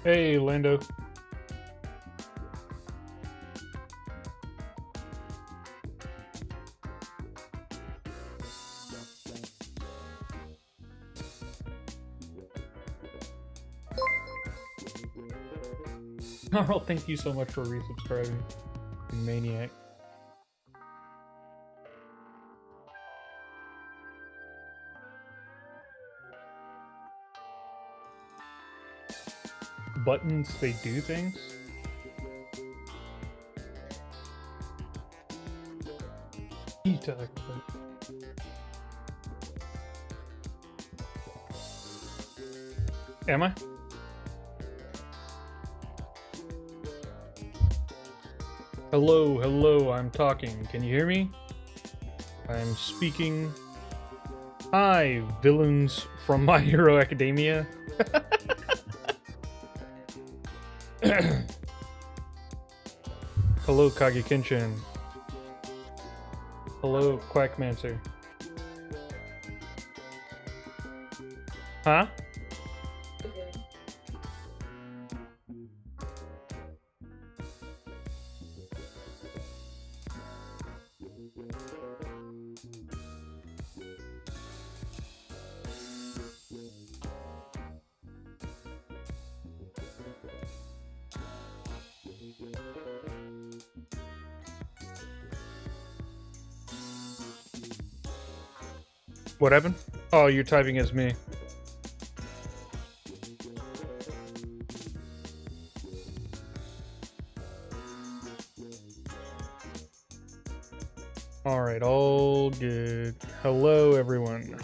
Hey, Lando. Carl, thank you so much for resubscribing. You maniac. Buttons, they do things? Am I? Hello, hello, I'm talking. Can you hear me? I'm speaking. Hi, villains from My Hero Academia. Hello, Kage Kenshin. Hello, Quackmancer. Huh? What happened? Oh, you're typing as me. Alright, all good. Hello, everyone.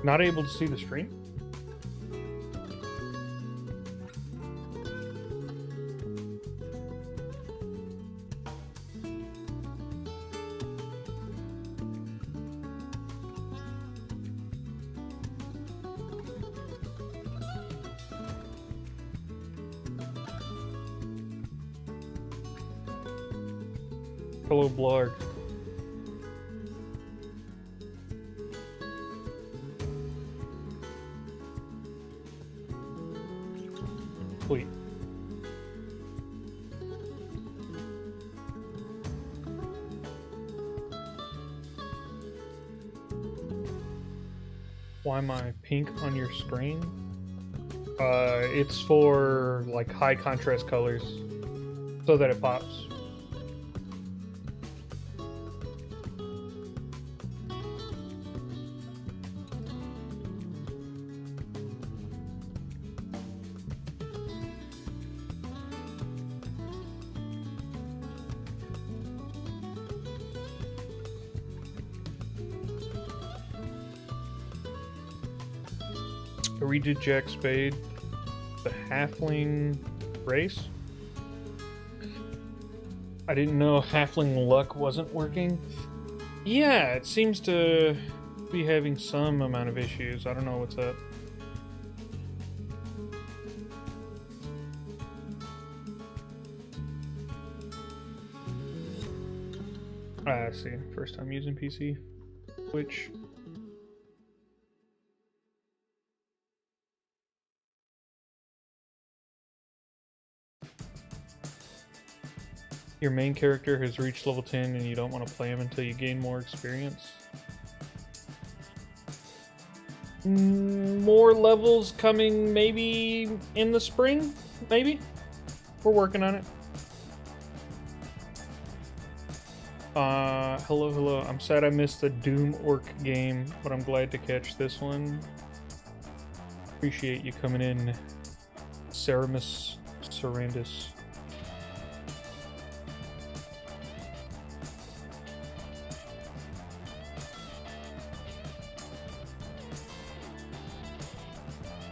Not able to see the stream? Hello, Blarg. Sweet. Why am I pink on your screen? It's for like high contrast colors so that it pops. We did Jack Spade, the halfling race. I didn't know halfling luck wasn't working. Yeah, it seems to be having some amount of issues. I don't know what's up. I see. First time using PC. Which... Your main character has reached level 10 and you don't want to play him until you gain more experience. More levels coming maybe in the spring? Maybe? We're working on it. Hello, hello. I'm sad I missed the Doom Orc game, but I'm glad to catch this one. Appreciate you coming in, Ceramus Sarandis.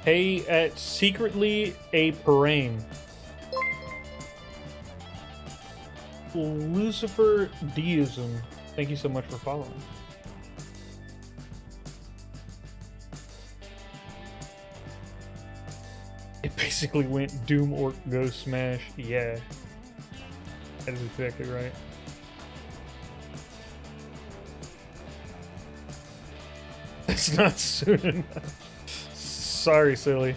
Hey, at secretly a parame. Lucifer Deism. Thank you so much for following. It basically went Doom Orc Go Smash. Yeah. That is exactly right. It's not soon enough. Sorry, silly.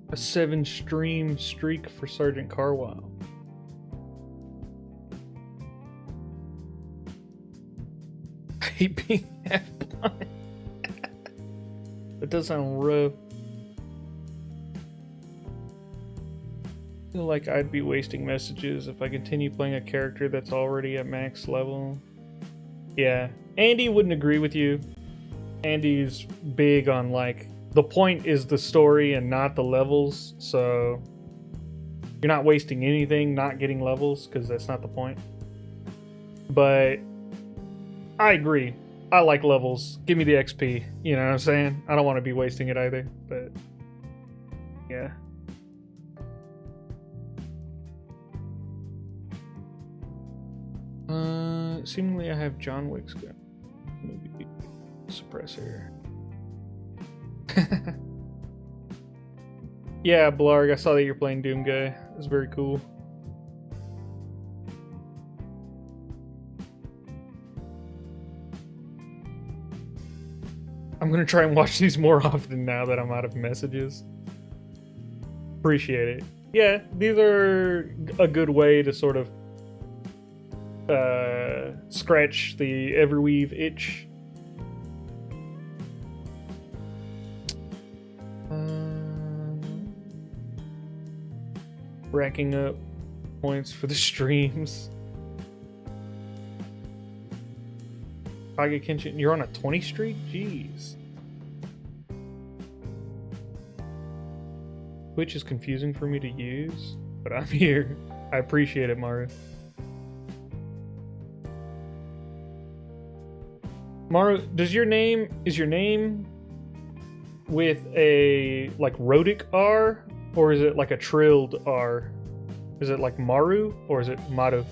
A 7-stream streak for Sergeant Carwile. I hate being half blind. That does sound rough. I feel like I'd be wasting messages if I continue playing a character that's already at max level. Yeah, Andy wouldn't agree with you. Andy's big on like, the point is the story and not the levels, so you're not wasting anything not getting levels, because that's not the point. But I agree. I like levels. Give me the XP. You know what I'm saying? I don't want to be wasting it either, but yeah. Seemingly I have John Wick's gun. Maybe suppressor. Yeah, Blarg, I saw that you're playing Doom Guy. It was very cool. I'm gonna try and watch these more often now that I'm out of messages. Appreciate it. Yeah, these are a good way to sort of scratch the Everweave itch. Racking up points for the streams. Kage Kenshin, you're on a 20 streak? Jeez. Twitch is confusing for me to use, but I'm here. I appreciate it, Maru. Maru, is your name with a like rhotic R, or is it like a trilled R? Is it like Maru, or is it Maru?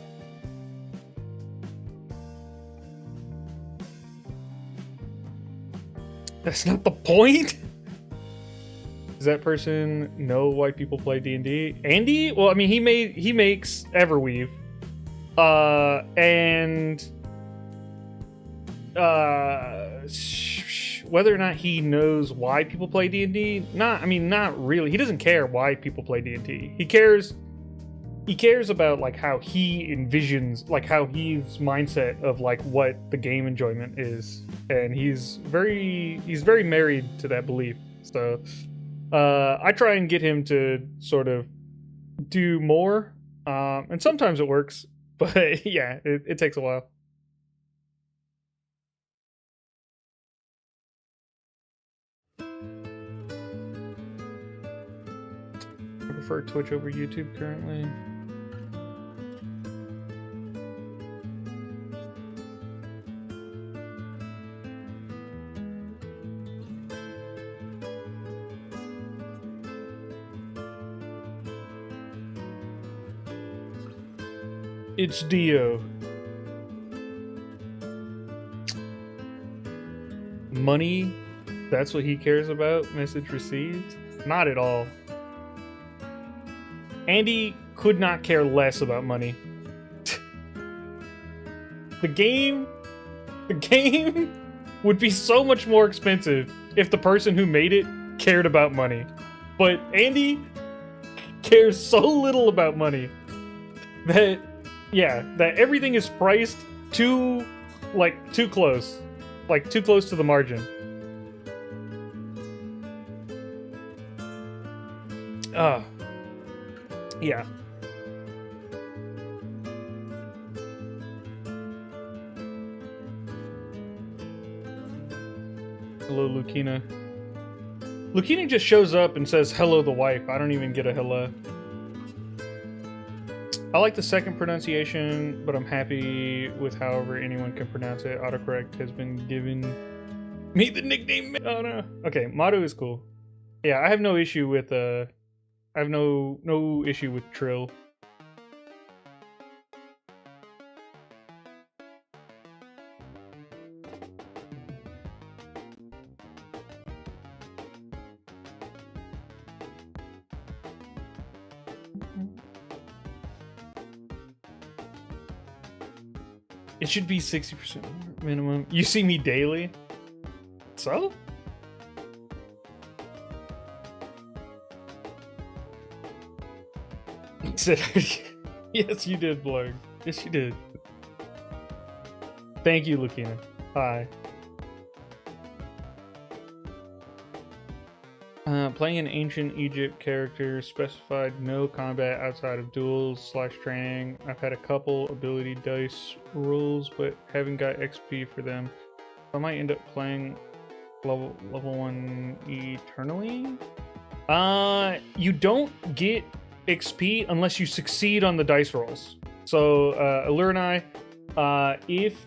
That's not the point. Does that person know why people play D&D? Andy? Well, I mean, he makes Everweave, and whether or not he knows why people play D&D, not really. He doesn't care why people play D&D. He cares about like how he envisions, like how his mindset of like what the game enjoyment is, and he's very married to that belief. So I try and get him to sort of do more, and sometimes it works, but yeah, it takes a while. prefer Twitch over YouTube currently. It's Dio. Money? That's what he cares about? Message received? Not at all. Andy could not care less about money. The game would be so much more expensive if the person who made it cared about money. But Andy cares so little about money that, yeah, that everything is priced too close. Like, too close to the margin. Yeah. Hello, Lucina. Lucina just shows up and says, hello, the wife. I don't even get a hello. I like the second pronunciation, but I'm happy with however anyone can pronounce it. Autocorrect has been given me the nickname. Oh no. Okay, Motto is cool. Yeah, I have no issue with I have no issue with Trill. It should be 60% minimum. You see me daily? So? Yes, you did, Blurg. Yes, you did. Thank you, Lucina. Hi. Playing an ancient Egypt character specified no combat outside of duels / training. I've had a couple ability dice rolls, but haven't got XP for them. I might end up playing level 1 eternally. You don't get XP unless you succeed on the dice rolls. So, Allure and I, if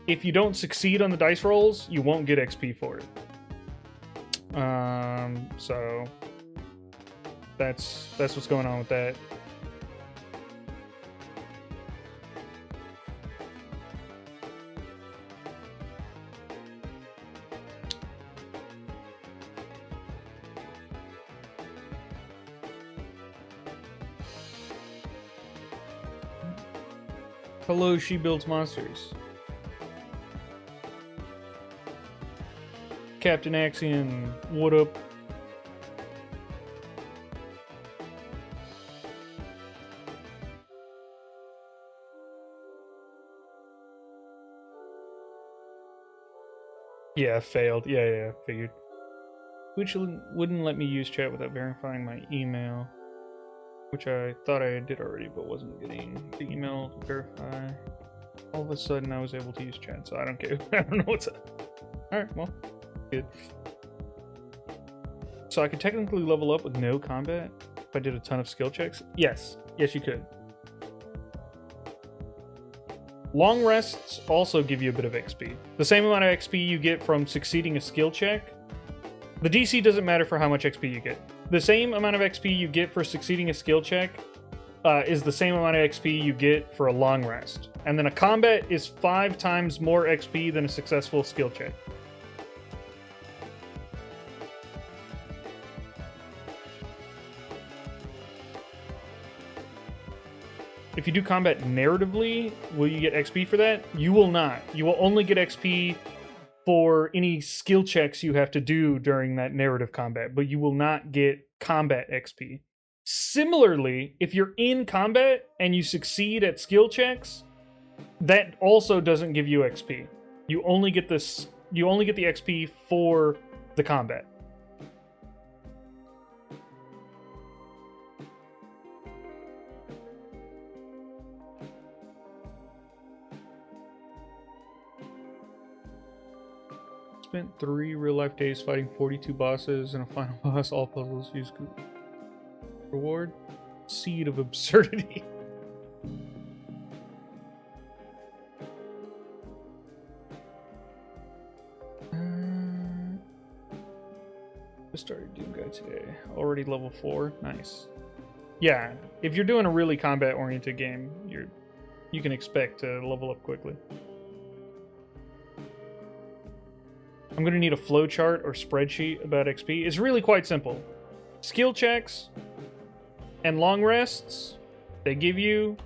you don't succeed on the dice rolls, you won't get XP for it. So that's what's going on with that. Hello, She Builds Monsters. Captain Axion, what up? Yeah, failed. Yeah, figured. Which wouldn't let me use chat without verifying my email. Which I thought I did already, but wasn't getting the email to verify. All of a sudden, I was able to use chat, so I don't care. I don't know what's up. Alright, well, good. So I could technically level up with no combat if I did a ton of skill checks? Yes. Yes, you could. Long rests also give you a bit of XP. The same amount of XP you get from succeeding a skill check. The DC doesn't matter for how much XP you get. The same amount of XP you get for succeeding a skill check is the same amount of XP you get for a long rest. And then a combat is 5 times more XP than a successful skill check. If you do combat narratively, will you get XP for that? You will not. You will only get XP for any skill checks you have to do during that narrative combat, but you will not get combat XP. Similarly, if you're in combat and you succeed at skill checks, that also doesn't give you XP. You only get this. You only get the XP for the combat. Spent 3 real-life days fighting 42 bosses and a final boss, all puzzles use Google. Reward? Seed of absurdity. Just started Doom Guide today. Already level 4. Nice. Yeah, if you're doing a really combat-oriented game, you can expect to level up quickly. I'm going to need a flowchart or spreadsheet about XP. It's really quite simple. Skill checks and long rests, they give you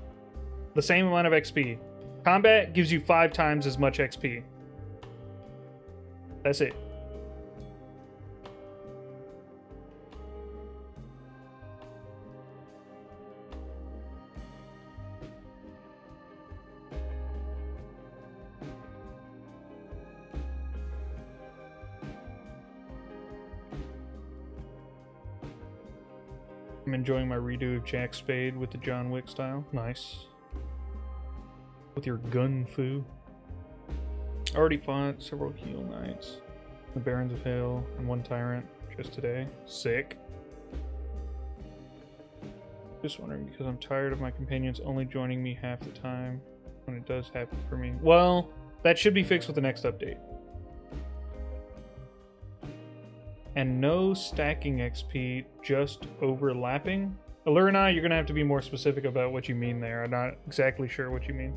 the same amount of XP. Combat gives you 5 times as much XP. That's it. I'm enjoying my redo of Jack Spade with the John Wick style. Nice. With your gun foo. Already fought several heal knights. The Barons of Hell and 1 tyrant just today. Sick. Just wondering because I'm tired of my companions only joining me half the time when it does happen for me. Well, that should be fixed with the next update. And no stacking XP, just overlapping. Allura, you're going to have to be more specific about what you mean there. I'm not exactly sure what you mean.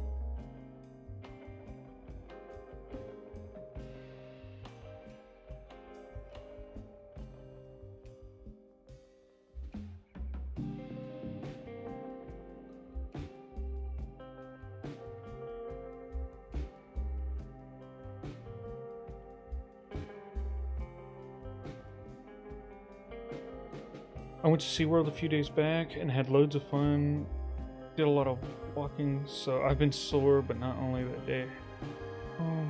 I went to SeaWorld a few days back and had loads of fun. Did a lot of walking, so I've been sore, but not only that day. I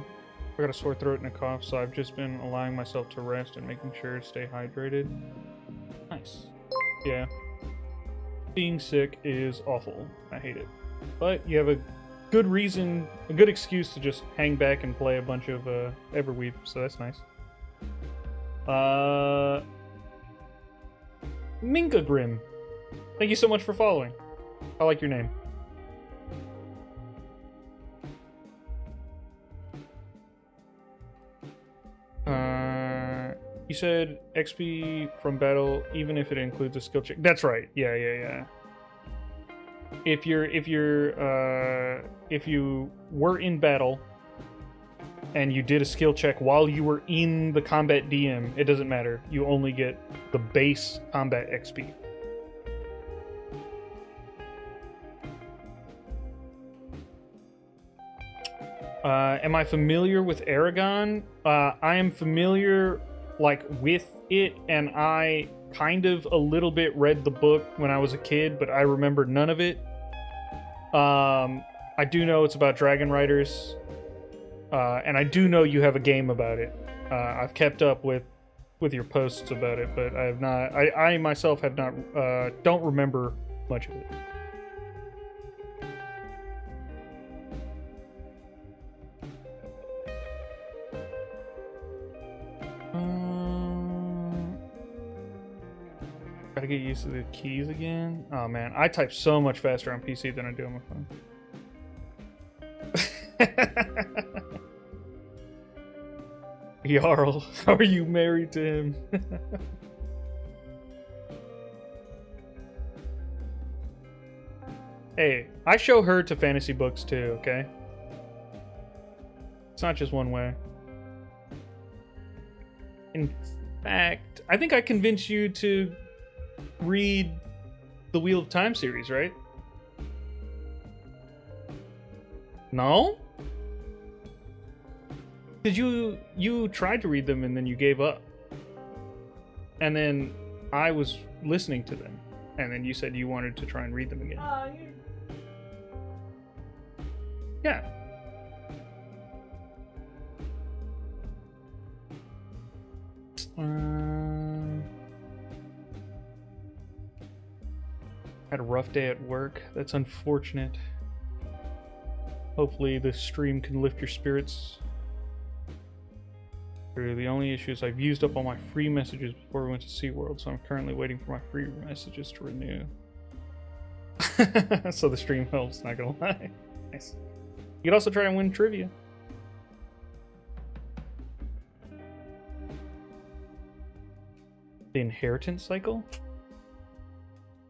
got a sore throat and a cough, so I've just been allowing myself to rest and making sure to stay hydrated. Nice. Yeah. Being sick is awful. I hate it. But you have a good reason, a good excuse to just hang back and play a bunch of Everweave, so that's nice. Minka Grim, thank you so much for following. I like your name. You said XP from battle, even if it includes a skill check. That's right. Yeah. If you were in battle and you did a skill check while you were in the combat DM, it doesn't matter. You only get the base combat XP. Am I familiar with Aragon? I am familiar, with it, and I kind of a little bit read the book when I was a kid, but I remember none of it. I do know it's about dragon riders. And I do know you have a game about it. I've kept up with your posts about it, but I have not. I myself have not. Don't remember much of it. Gotta get used to the keys again. Oh man, I type so much faster on PC than I do on my phone. Jarl, are you married to him? Hey, I show her to fantasy books too, okay? It's not just one way. In fact, I think I convinced you to read the Wheel of Time series, right? No? Because you tried to read them and then you gave up. And then I was listening to them. And then you said you wanted to try and read them again. Yeah. Had a rough day at work. That's unfortunate. Hopefully the stream can lift your spirits. The only issue is I've used up all my free messages before we went to SeaWorld, so I'm currently waiting for my free messages to renew. So the stream helps, not gonna lie. Nice. You could also try and win trivia. The inheritance cycle?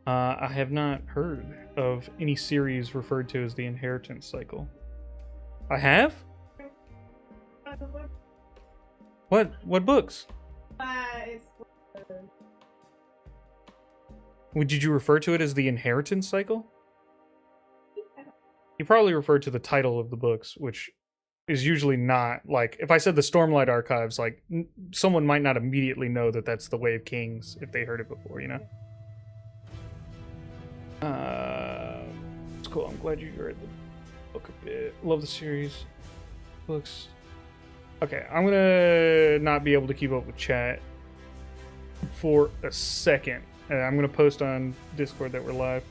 I have not heard of any series referred to as the inheritance cycle. I have? What books? Did you refer to it as the inheritance cycle? You probably referred to the title of the books, which is usually not, like, if I said the Stormlight Archives, like, someone might not immediately know that that's the Way of Kings if they heard it before, you know? It's cool. I'm glad you read the book a bit. Love the series. Books. Okay, I'm gonna not be able to keep up with chat for a second. I'm gonna post on Discord that we're live.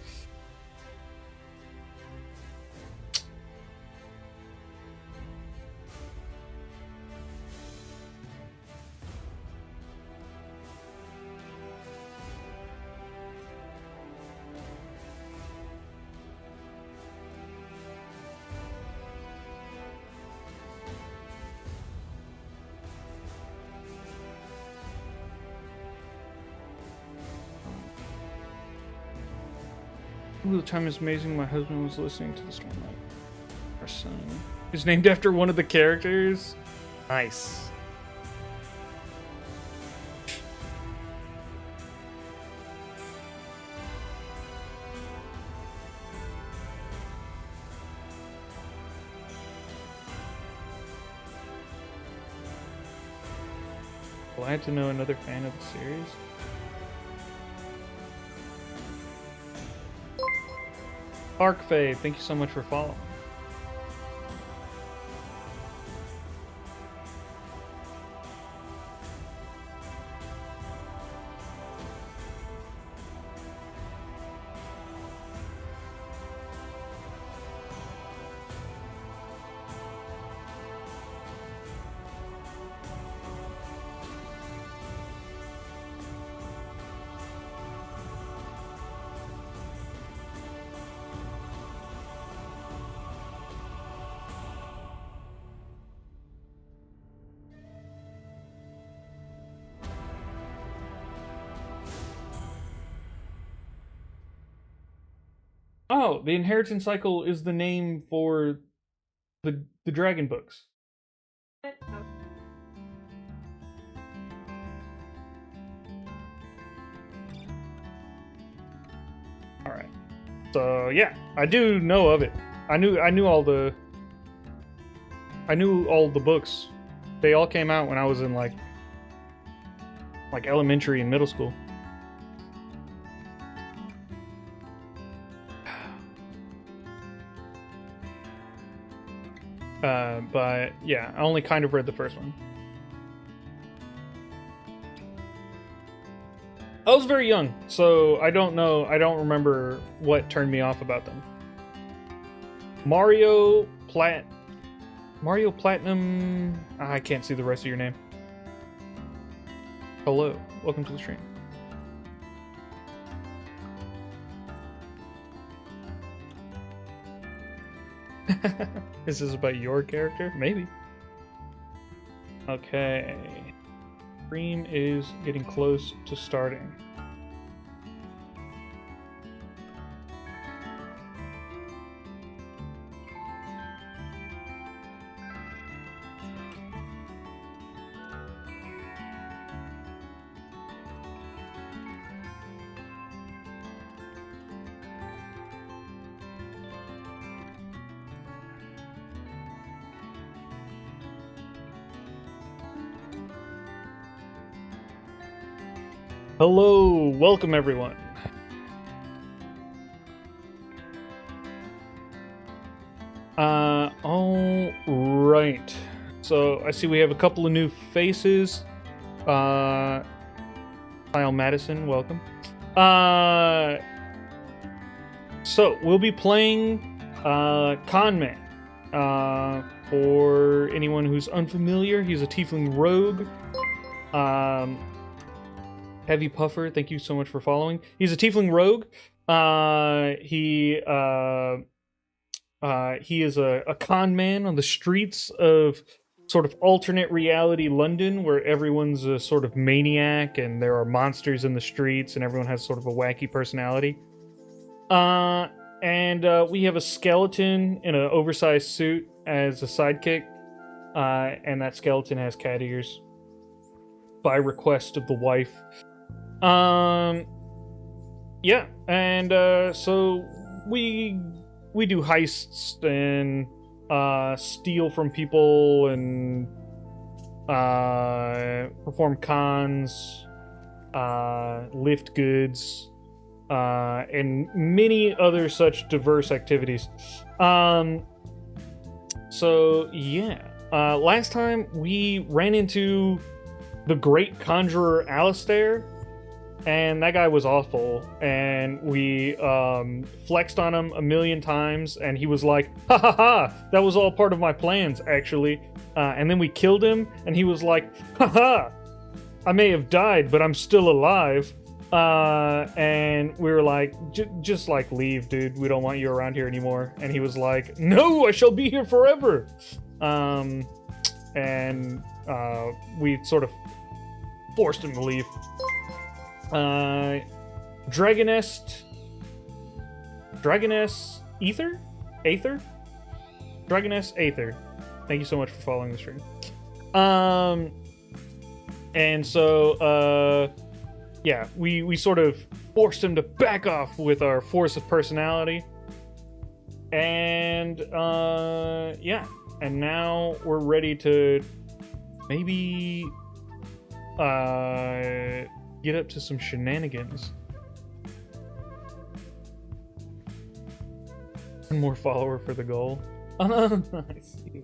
Ooh, the time is amazing. My husband was listening to the Stormlight. Our son is named after one of the characters. Nice. Glad to know another fan of the series. Arkfade, thank you so much for following. Oh, the Inheritance Cycle is the name for the dragon books. All right. So yeah, I do know of it. I knew all the books. They all came out when I was in like elementary and middle school. But yeah, I only kind of read the first one. I was very young, so I don't know. I don't remember what turned me off about them. Mario Platinum. I can't see the rest of your name. Hello, welcome to the stream. Is this about your character? Maybe. Okay. Stream is getting close to starting. Hello, welcome everyone. All right. So I see we have a couple of new faces. Kyle Madison, welcome. So we'll be playing Con Man. For anyone who's unfamiliar, he's a Tiefling rogue. Heavy Puffer, thank you so much for following. He's a Tiefling rogue. He is a con man on the streets of sort of alternate reality London, where everyone's a sort of maniac and there are monsters in the streets and everyone has sort of a wacky personality. And we have a skeleton in an oversized suit as a sidekick, and that skeleton has cat ears by request of the wife. Yeah, and so we do heists and steal from people and perform cons, lift goods, and many other such diverse activities. So yeah, last time we ran into the great conjurer Alistair, and that guy was awful, and we flexed on him a million times, and he was like, ha ha ha, that was all part of my plans, actually. And then we killed him, and he was like, ha ha, I may have died, but I'm still alive. And we were like, just like, leave, dude, we don't want you around here anymore. And he was like, no, I shall be here forever. And we sort of forced him to leave. Dragoness Aether? Dragoness Aether. Thank you so much for following the stream. And so, yeah, we sort of forced him to back off with our force of personality. And, yeah. And now we're ready to maybe, get up to some shenanigans. One more follower for the goal. I see.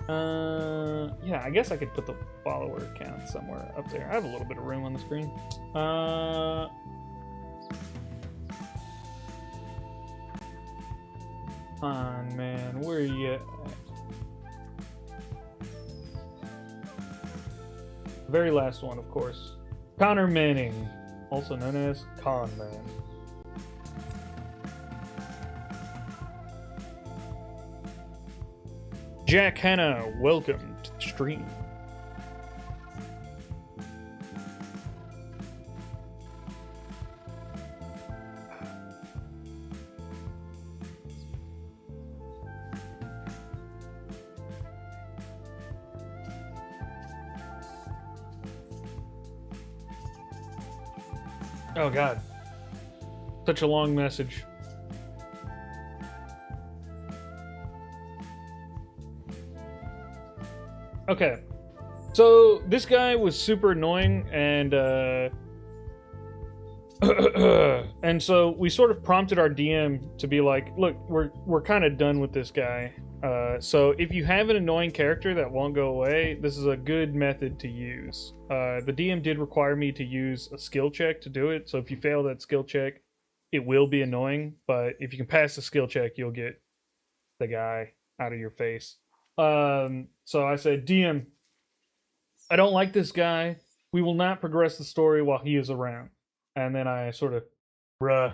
Yeah, I guess I could put the follower count somewhere up there. I have a little bit of room on the screen. On, man, where are you at? Very last one, of course. Connor Manning, also known as Con Man. Jack Hanna, welcome to the stream. Oh god. Such a long message. Okay. So this guy was super annoying, and and so we sort of prompted our DM to be like, look, we're kind of done with this guy. So if you have an annoying character that won't go away, this is a good method to use. The DM did require me to use a skill check to do it, so if you fail that skill check, it will be annoying, but if you can pass the skill check, you'll get the guy out of your face. So I said, DM, I don't like this guy. We will not progress the story while he is around. And then I sort of, bruh,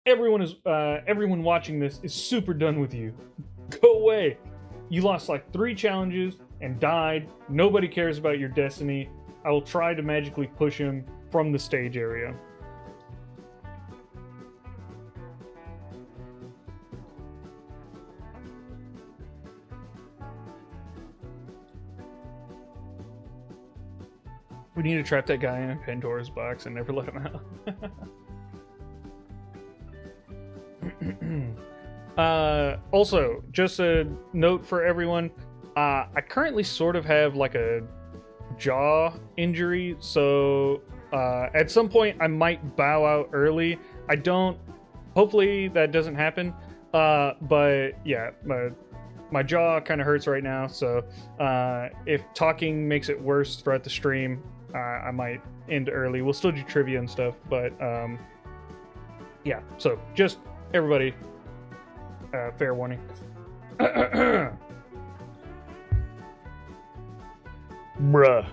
everyone watching this is super done with you. Go away. You lost like 3 challenges and died. Nobody cares about your destiny. I will try to magically push him from the stage area. We need to trap that guy in Pandora's box and never let him out. Also, just a note for everyone, I currently sort of have like a jaw injury, so at some point I might bow out early. Hopefully that doesn't happen, but yeah, my jaw kind of hurts right now, so if talking makes it worse throughout the stream, I might end early. We'll still do trivia and stuff, but yeah, so just everybody, fair warning. Bruh.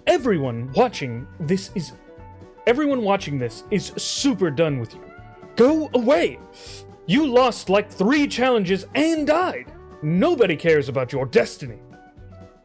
Everyone watching this is super done with you. Go away! You lost like 3 challenges and died. Nobody cares about your destiny.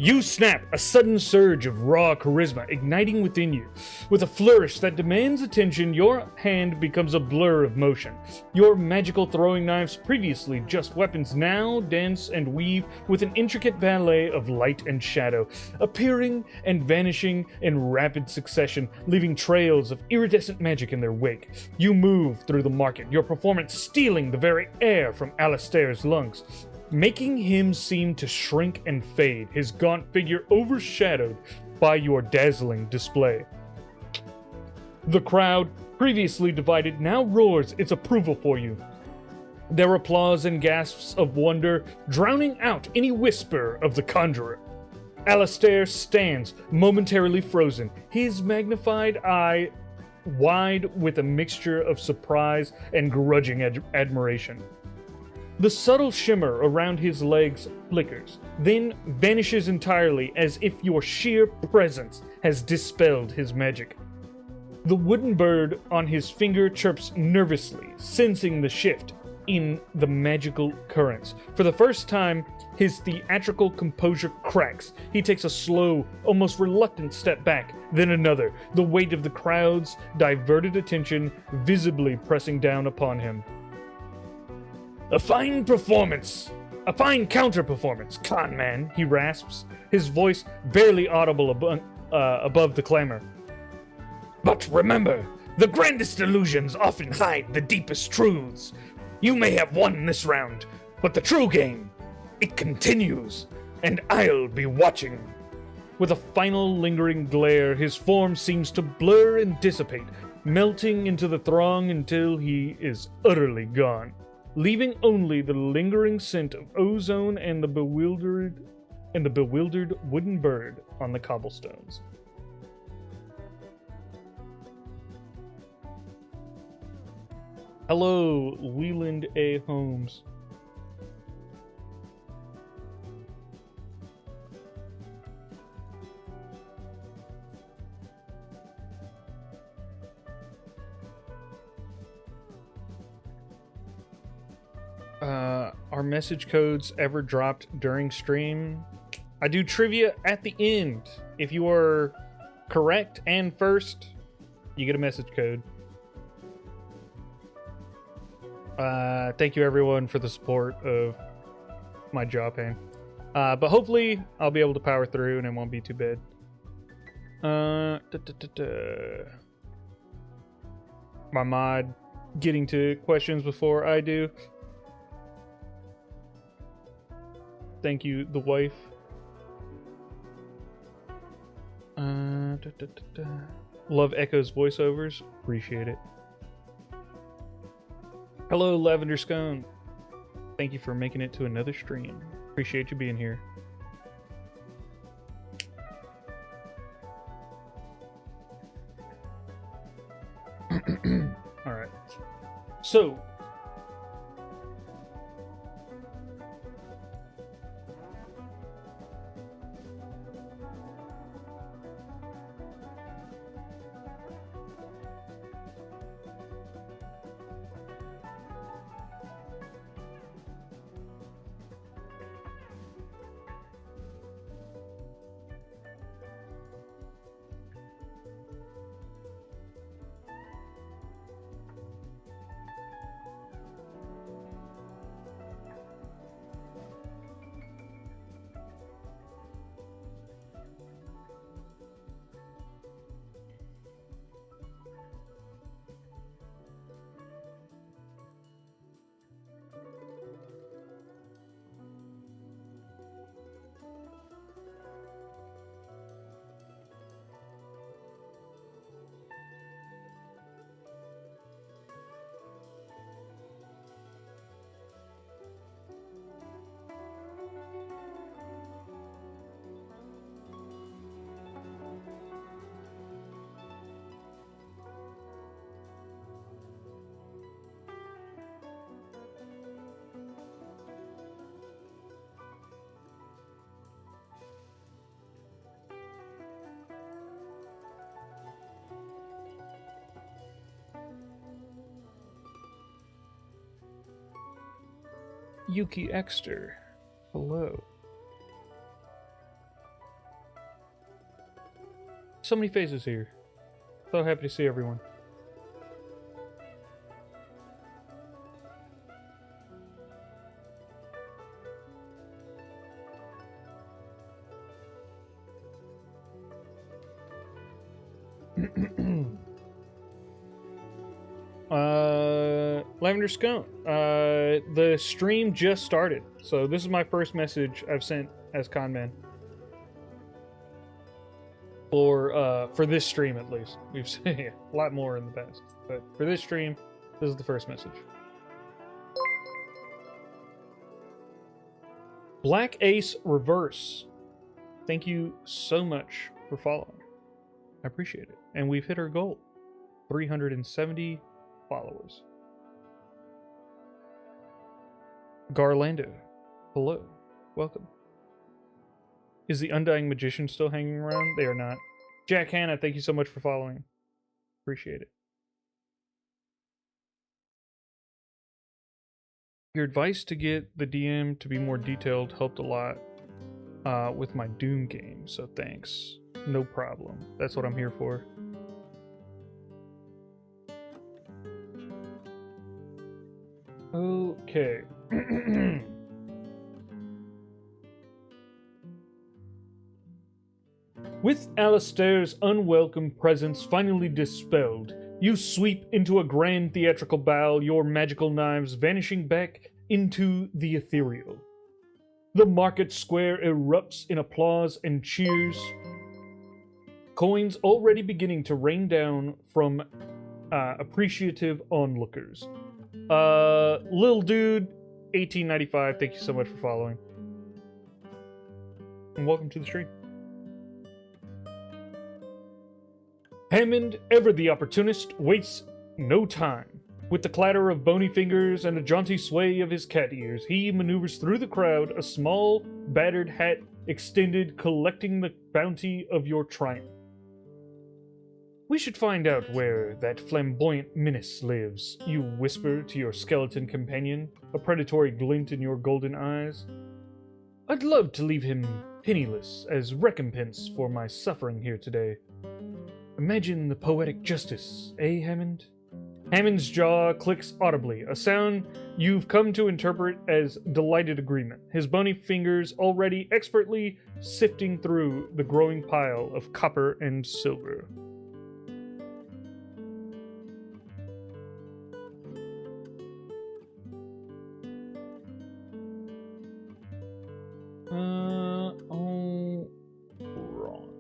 You snap, a sudden surge of raw charisma igniting within you. With a flourish that demands attention, your hand becomes a blur of motion. Your magical throwing knives, previously just weapons, now dance and weave with an intricate ballet of light and shadow, appearing and vanishing in rapid succession, leaving trails of iridescent magic in their wake. You move through the market, your performance stealing the very air from Alistair's lungs, making him seem to shrink and fade, his gaunt figure overshadowed by your dazzling display. The crowd, previously divided, now roars its approval for you. Their applause and gasps of wonder drowning out any whisper of the conjurer. Alistair stands, momentarily frozen, his magnified eye wide with a mixture of surprise and grudging admiration. The subtle shimmer around his legs flickers, then vanishes entirely as if your sheer presence has dispelled his magic. The wooden bird on his finger chirps nervously, sensing the shift in the magical currents. For the first time, his theatrical composure cracks. He takes a slow, almost reluctant step back, then another, the weight of the crowd's diverted attention visibly pressing down upon him. A fine counter-performance, con man, he rasps, his voice barely audible above the clamor. But remember, the grandest illusions often hide the deepest truths. You may have won this round, but the true game, it continues, and I'll be watching. With a final lingering glare, his form seems to blur and dissipate, melting into the throng until he is utterly gone, leaving only the lingering scent of ozone and the bewildered wooden bird on the cobblestones. Hello, Leland A. Holmes. Are message codes ever dropped during stream? I do trivia at the end. If you are correct and first, you get a message code. Thank you everyone for the support of my jaw pain. But hopefully I'll be able to power through and it won't be too bad. My mod getting to questions before I do. Thank you, the wife. Love Echo's voiceovers. Appreciate it. Hello, Lavender Scone. Thank you for making it to another stream. Appreciate you being here. All right. So, Yuki Exter. Hello. So many faces here. So happy to see everyone. Lavender Scone. The stream just started, so this is my first message I've sent as Conman. For this stream at least. We've seen a lot more in the past, but for this stream, this is the first message. Black Ace Reverse. Thank you so much for following. I appreciate it. And we've hit our goal. 370 followers. Garlando. Hello. Welcome. Is the Undying Magician still hanging around? They are not. Jack Hanna, thank you so much for following. Appreciate it. Your advice to get the DM to be more detailed helped a lot with my Doom game, so thanks. No problem. That's what I'm here for. Okay. With Alistair's unwelcome presence finally dispelled, you sweep into a grand theatrical bow, your magical knives vanishing back into the ethereal. The market square erupts in applause and cheers. Coins already beginning to rain down from appreciative onlookers. Lil Dude, 1895, thank you so much for following. And welcome to the stream. Hammond, ever the opportunist, wastes no time. With the clatter of bony fingers and a jaunty sway of his cat ears, he maneuvers through the crowd, a small, battered hat extended, collecting the bounty of your triumph. We should find out where that flamboyant menace lives, you whisper to your skeleton companion, a predatory glint in your golden eyes. I'd love to leave him penniless as recompense for my suffering here today. Imagine the poetic justice, eh, Hammond? Hammond's jaw clicks audibly, a sound you've come to interpret as delighted agreement, his bony fingers already expertly sifting through the growing pile of copper and silver. All right.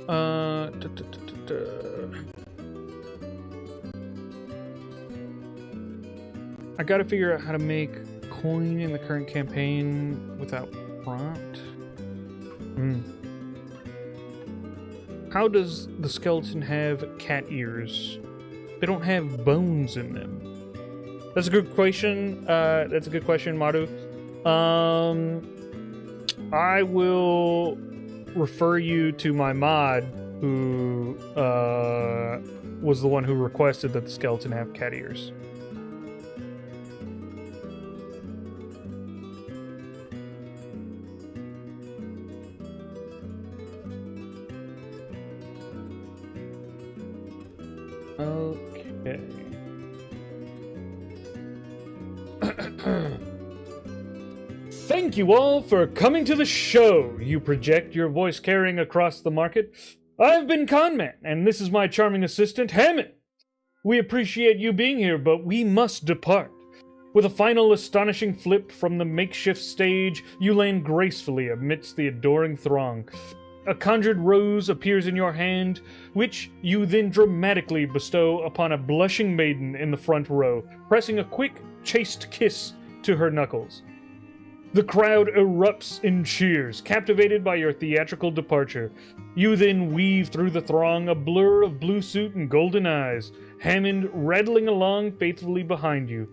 I gotta figure out how to make coin in the current campaign without prompt. How does the skeleton have cat ears? They don't have bones in them. That's a good question. That's a good question, Madu. I will refer you to my mod, who was the one who requested that the skeleton have cat ears. Okay. Thank you all for coming to the show. You project your voice carrying across the market. I've been Conman, and this is my charming assistant, Hammond. We appreciate you being here, but we must depart. With a final astonishing flip from the makeshift stage, you land gracefully amidst the adoring throng. A conjured rose appears in your hand, which you then dramatically bestow upon a blushing maiden in the front row, pressing a quick, chaste kiss to her knuckles. The crowd erupts in cheers, captivated by your theatrical departure. You then weave through the throng, a blur of blue suit and golden eyes, Hammond rattling along faithfully behind you.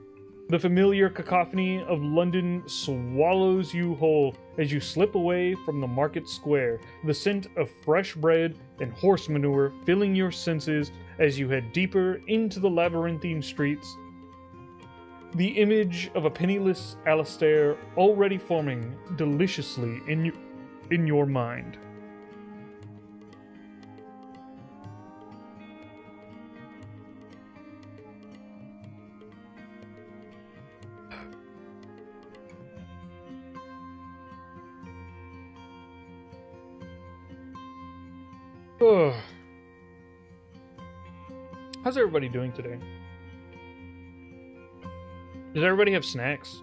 The familiar cacophony of London swallows you whole as you slip away from the market square, the scent of fresh bread and horse manure filling your senses as you head deeper into the labyrinthine streets. The image of a penniless Alistair already forming deliciously in your mind. How's everybody doing today? Does everybody have snacks?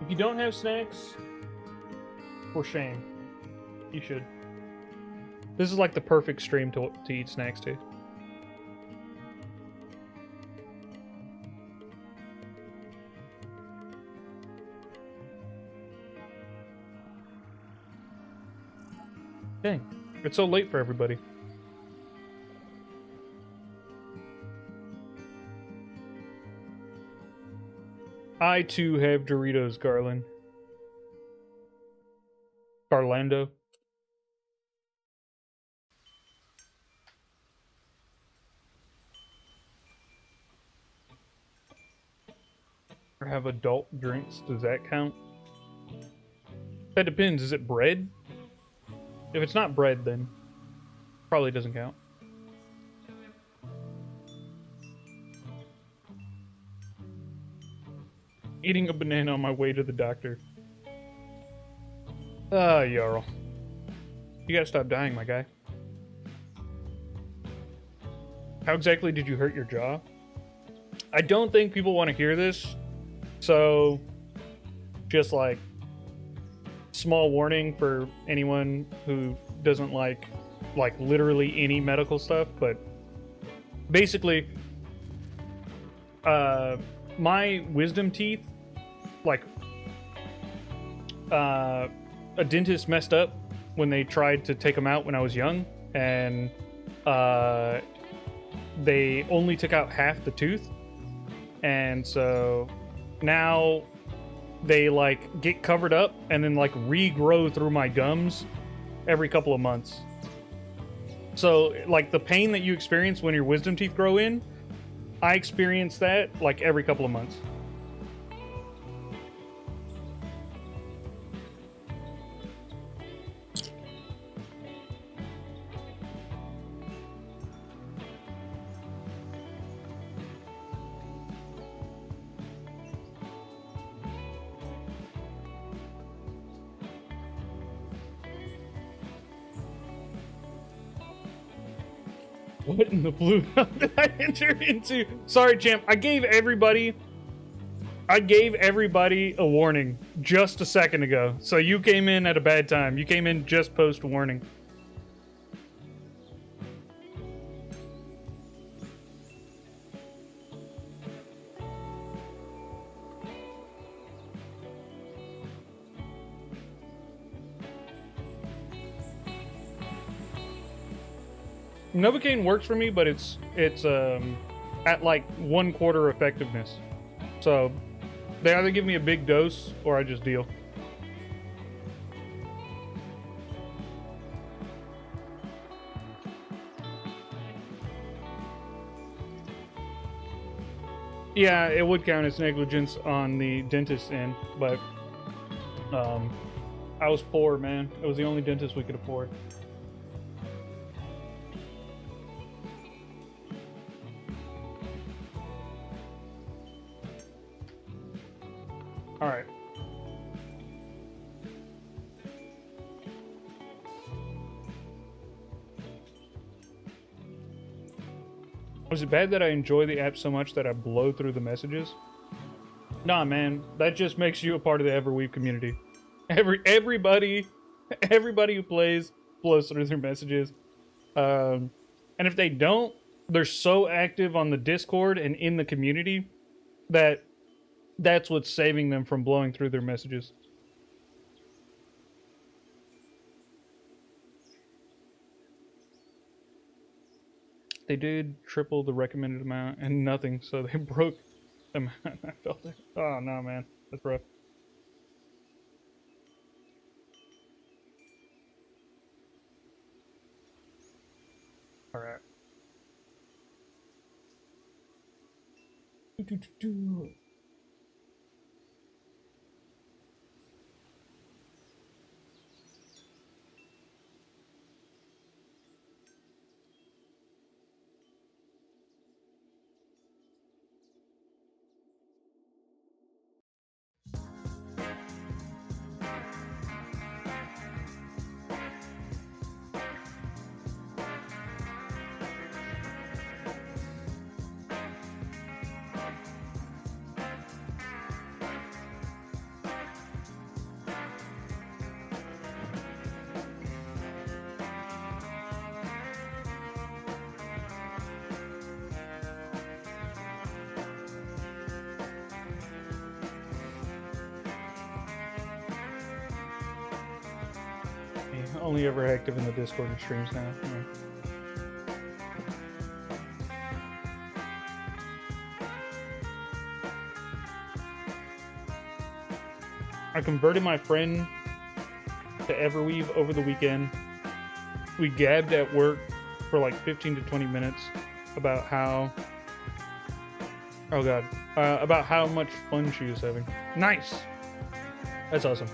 If you don't have snacks, for shame. You should. This is like the perfect stream to eat snacks to. Dang, it's so late for everybody. I too have Doritos, Garland. Garlando. Or have adult drinks, does that count? That depends, is it bread? If it's not bread, then probably doesn't count. Eating a banana on my way to the doctor. Ah, Jarl. You gotta stop dying, my guy. How exactly did you hurt your jaw? I don't think people want to hear this, so just like small warning for anyone who doesn't like literally any medical stuff, but basically my wisdom teeth, like a dentist messed up when they tried to take them out when I was young, and they only took out half the tooth, and so now they like get covered up and then like regrow through my gums every couple of months. So like the pain that you experience when your wisdom teeth grow in, I experience that like every couple of months. What in the blue hell did I enter into? Sorry, champ. I gave everybody a warning just a second ago. So you came in at a bad time. You came in just post warning. Novocaine works for me, but it's at like 1/4 effectiveness. So they either give me a big dose or I just deal. Yeah, it would count as negligence on the dentist's end, but I was poor, man. It was the only dentist we could afford. All right. Was it bad that I enjoy the app so much that I blow through the messages? Nah, man. That just makes you a part of the Everweave community. Everybody who plays blows through their messages. And if they don't, they're so active on the Discord and in the community that that's what's saving them from blowing through their messages. They did triple the recommended amount and nothing, so they broke the amount. I felt it. Oh, no, man. That's rough. All right. Only ever active in the Discord and streams now. Yeah. I converted my friend to Everweave over the weekend. We gabbed at work for like 15 to 20 minutes about how... Oh god. About how much fun she was having. Nice! That's awesome.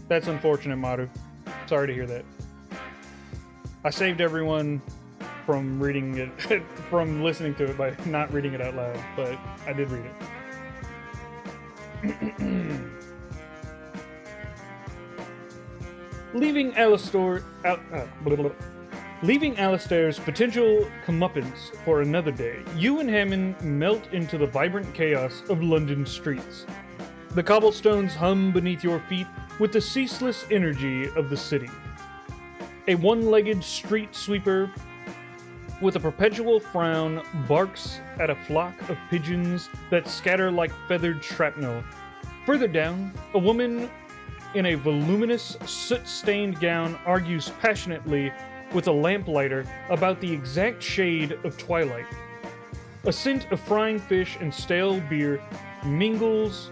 That's unfortunate, Maru. Sorry to hear that. I saved everyone from reading it, from listening to it by not reading it out loud, but I did read it. Leaving Alistair's potential comeuppance for another day, you and Hammond melt into the vibrant chaos of London streets. The cobblestones hum beneath your feet with the ceaseless energy of the city. A one-legged street sweeper with a perpetual frown barks at a flock of pigeons that scatter like feathered shrapnel. Further down, a woman in a voluminous, soot-stained gown argues passionately with a lamplighter about the exact shade of twilight. A scent of frying fish and stale beer mingles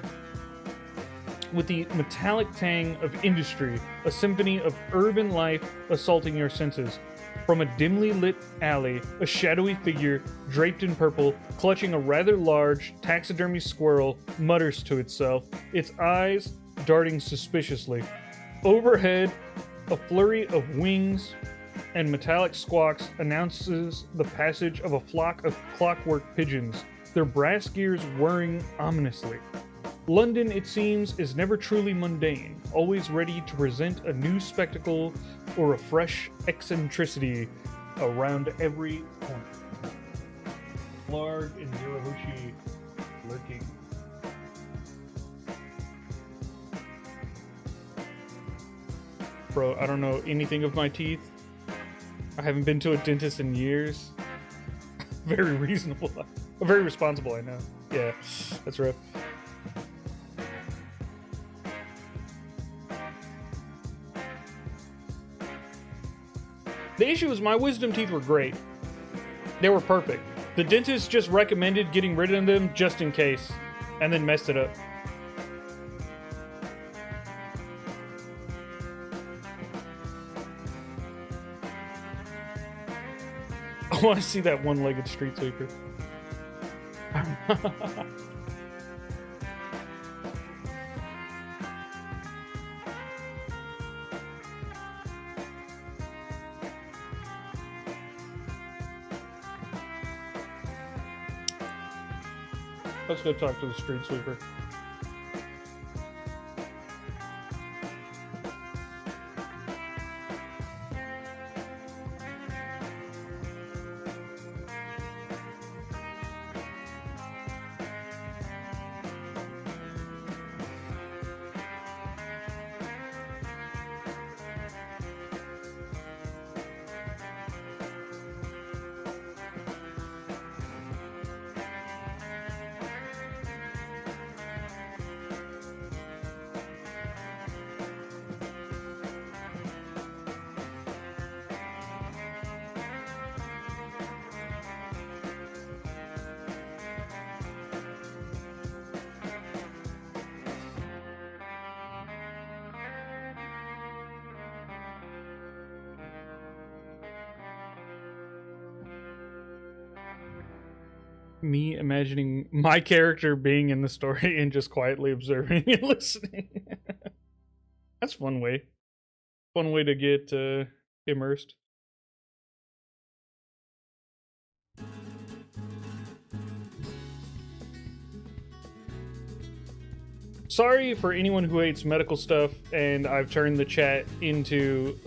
with the metallic tang of industry, a symphony of urban life assaulting your senses. From a dimly lit alley, a shadowy figure, draped in purple, clutching a rather large taxidermy squirrel, mutters to itself, its eyes darting suspiciously. Overhead, a flurry of wings and metallic squawks announces the passage of a flock of clockwork pigeons, their brass gears whirring ominously. London, it seems, is never truly mundane, always ready to present a new spectacle or a fresh eccentricity around every corner. Larg and Zirahoshi lurking. Bro, I don't know anything of my teeth. I haven't been to a dentist in years. Very reasonable. Very responsible, I know. Yeah, that's rough. The issue is my wisdom teeth were great. They were perfect. The dentist just recommended getting rid of them just in case, and then messed it up. I want to see that one-legged street sweeper. Let's go talk to the street sweeper. Me imagining my character being in the story and just quietly observing and listening. That's one way. One way to get immersed. Sorry for anyone who hates medical stuff, and I've turned the chat into,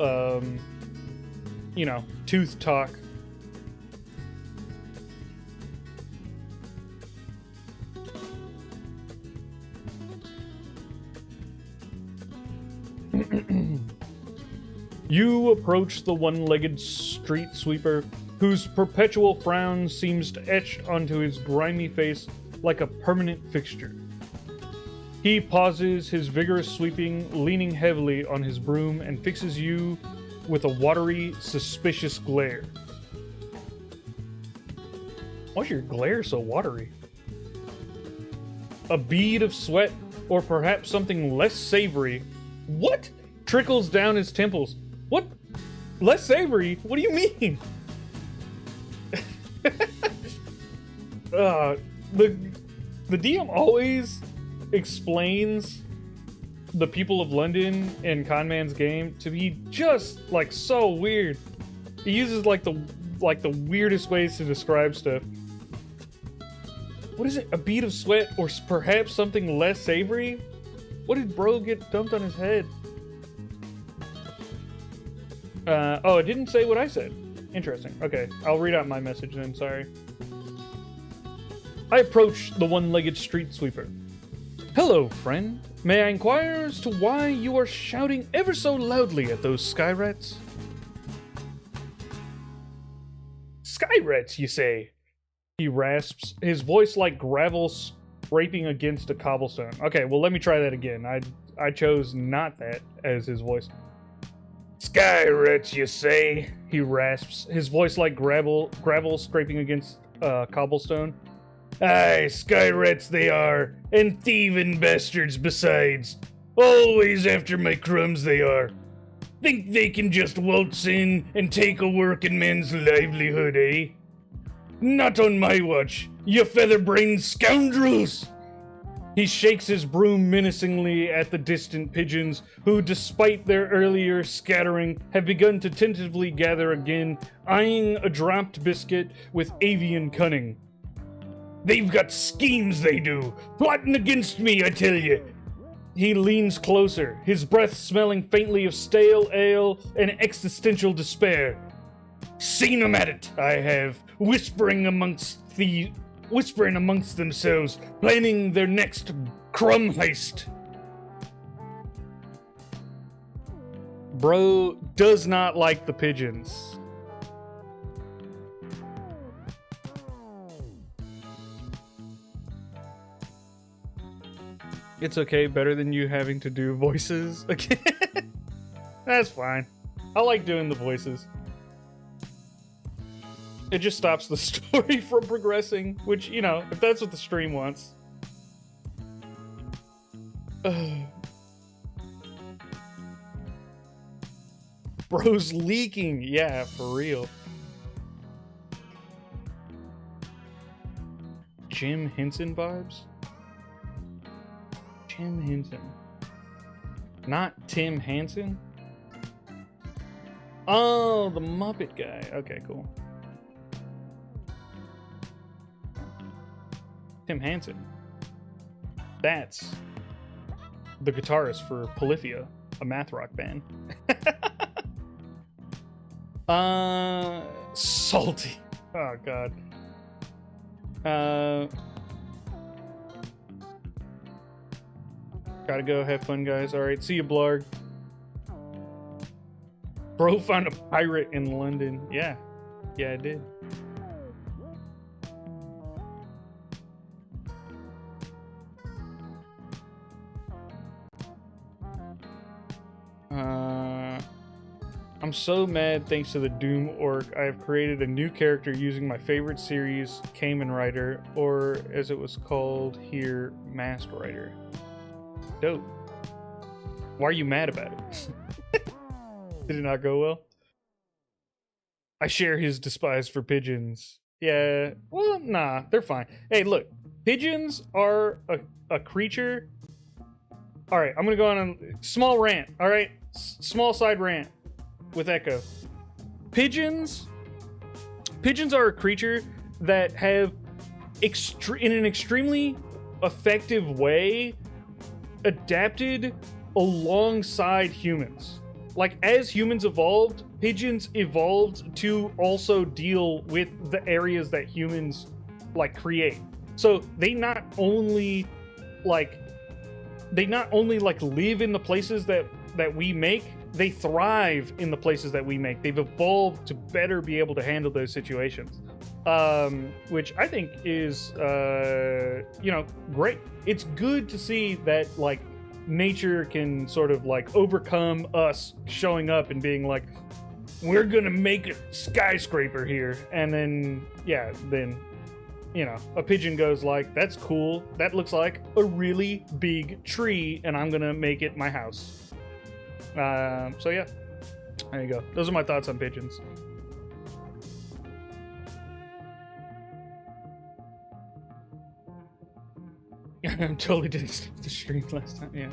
you know, tooth talk. You approach the one-legged street sweeper, whose perpetual frown seems etched onto his grimy face like a permanent fixture. He pauses his vigorous sweeping, leaning heavily on his broom, and fixes you with a watery, suspicious glare. Why's your glare so watery? A bead of sweat, or perhaps something less savory, what? Trickles down his temples. What? Less savory? What do you mean? The DM always explains the people of London in Conman's game to be just like so weird. He uses like the weirdest ways to describe stuff. What is it? A bead of sweat, or perhaps something less savory? What did bro get dumped on his head? Oh, it didn't say what I said. Interesting. Okay, I'll read out my message then, sorry. I approach the one-legged street sweeper. Hello, friend. May I inquire as to why you are shouting ever so loudly at those sky rats? Sky rats, you say? He rasps, his voice like gravel scraping against a cobblestone. Okay, well, let me try that again. I chose not that as his voice. Sky rats, you say? He rasps, his voice like gravel scraping against cobblestone. Aye, sky rats they are, and thieving bastards besides. Always after my crumbs they are. Think they can just waltz in and take a working man's livelihood, eh? Not on my watch, you feather-brained scoundrels! He shakes his broom menacingly at the distant pigeons, who, despite their earlier scattering, have begun to tentatively gather again, eyeing a dropped biscuit with avian cunning. They've got schemes, they do, plotting against me, I tell you. He leans closer, his breath smelling faintly of stale ale and existential despair. Seen 'em at it, I have, whispering amongst themselves, planning their next crumb heist. Bro does not like the pigeons. It's okay, better than you having to do voices again. That's fine. I like doing the voices. It just stops the story from progressing, which, you know, if that's what the stream wants. Bro's leaking. Yeah, for real. Jim Henson vibes? Jim Henson. Not Tim Hansen? Oh, the Muppet guy. Okay, cool. Tim Hansen. That's the guitarist for Polyphia, a math rock band. Salty. Oh, God. Gotta go. Have fun, guys. All right. See you, Blarg. Bro found a pirate in London. Yeah. Yeah, I did. I'm so mad thanks to the Doom orc. I have created a new character using my favorite series, Kamen Rider, or as it was called here, Mask Rider. Dope. Why are you mad about it? Did it not go well? I share his despise for pigeons. Yeah, well, nah, they're fine. Hey, look, pigeons are a creature. All right, I'm gonna go on a small rant, all right? Small side rant with Echo. Pigeons are a creature that have, in an extremely effective way, adapted alongside humans. Like, as humans evolved, pigeons evolved to also deal with the areas that humans, like, create. So they not only live in the places that we make, they thrive in the places that we make. They've evolved to better be able to handle those situations, which I think is great. It's good to see that, like, nature can sort of, like, overcome us showing up and being like, we're gonna make a skyscraper here, and then a pigeon goes like, that's cool, that looks like a really big tree, and I'm gonna make it my house. So yeah, there you go. Those are my thoughts on pigeons. I totally didn't skip the stream last time, yeah.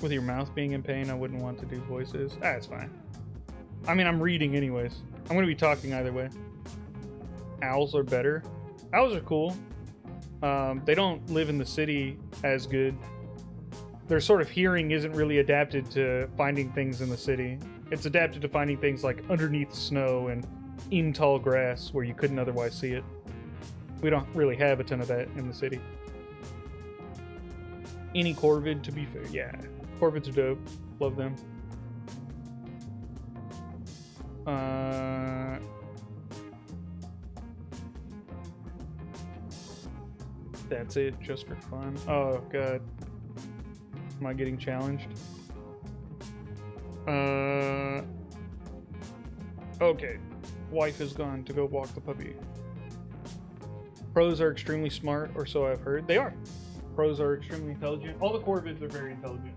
With your mouth being in pain, I wouldn't want to do voices. It's fine. I mean, I'm reading anyways. I'm gonna be talking either way. Owls are better. Owls are cool. They don't live in the city as good. Their sort of hearing isn't really adapted to finding things in the city. It's adapted to finding things like underneath snow and in tall grass where you couldn't otherwise see it. We don't really have a ton of that in the city. Any corvid, to be fair. Yeah, corvids are dope. Love them. That's it, just for fun. Oh, God. Am I getting challenged? Okay. Wife is gone to go walk the puppy. Pros are extremely smart, or so I've heard. They are. Pros are extremely intelligent. All the corvids are very intelligent.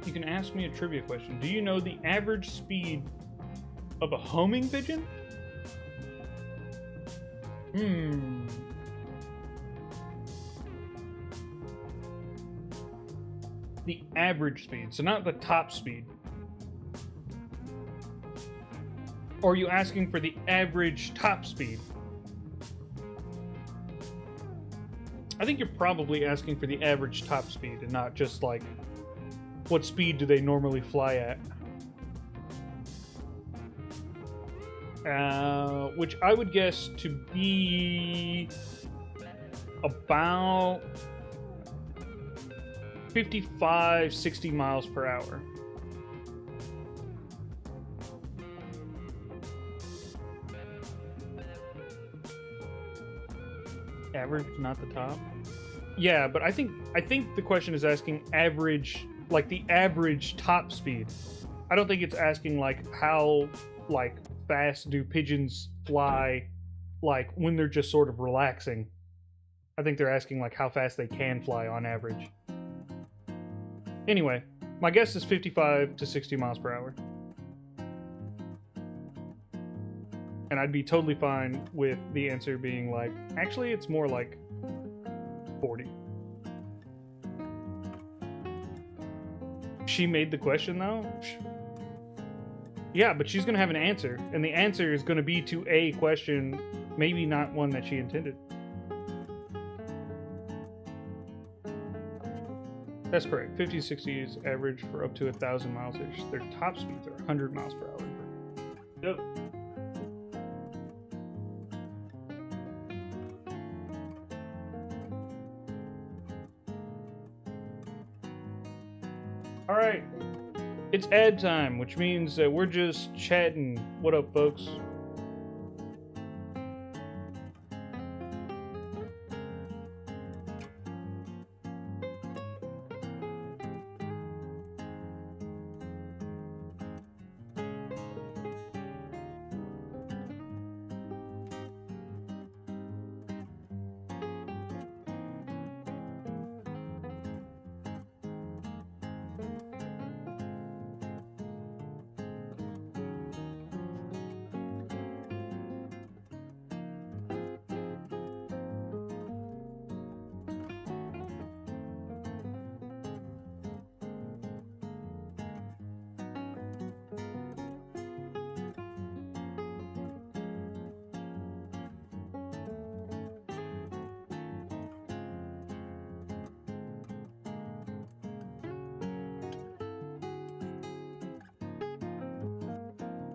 You can ask me a trivia question. Do you know the average speed of a homing pigeon? The average speed, so not the top speed. Or are you asking for the average top speed? I think you're probably asking for the average top speed and not just like what speed do they normally fly at. Which I would guess to be about 55, 60 miles per hour. Average, not the top. Yeah, but I think the question is asking average, like the average top speed. I don't think it's asking like how like fast do pigeons fly, like when they're just sort of relaxing. I think they're asking like how fast they can fly on average. Anyway, my guess is 55 to 60 miles per hour. And I'd be totally fine with the answer being like, actually, it's more like 40. She made the question, though? Yeah, but she's going to have an answer. And the answer is going to be to a question, maybe not one that she intended. That's correct. 50 to 60 is average for up to 1,000 miles ish. Their top speeds are 100 miles per hour. Yep. All right. It's ad time, which means that we're just chatting. What up, folks?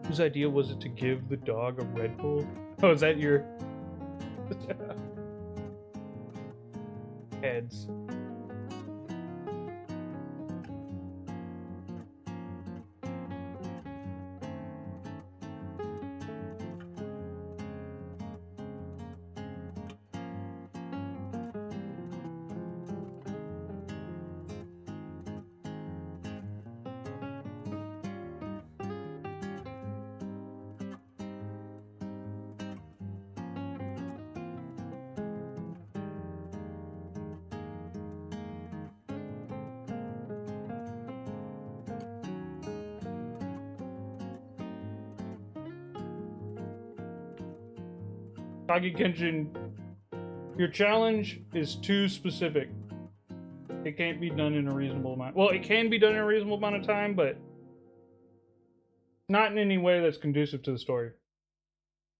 Whose idea was it to give the dog a Red Bull? Oh, is that your... Heads. Kage Kenshin, your challenge is too specific. It can't be done in a reasonable amount. Well, it can be done in a reasonable amount of time, but not in any way that's conducive to the story.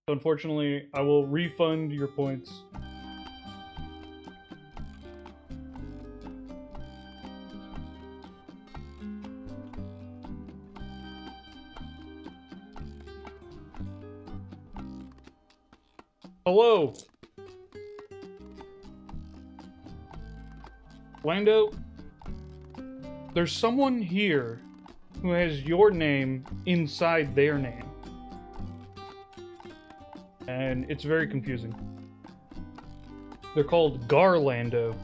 So unfortunately, I will refund your points. Hello. Lando, there's someone here who has your name inside their name. And it's very confusing. They're called Garlando.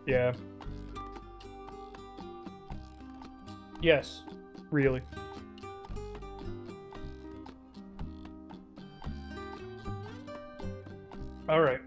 Yeah. Yes, really. All right.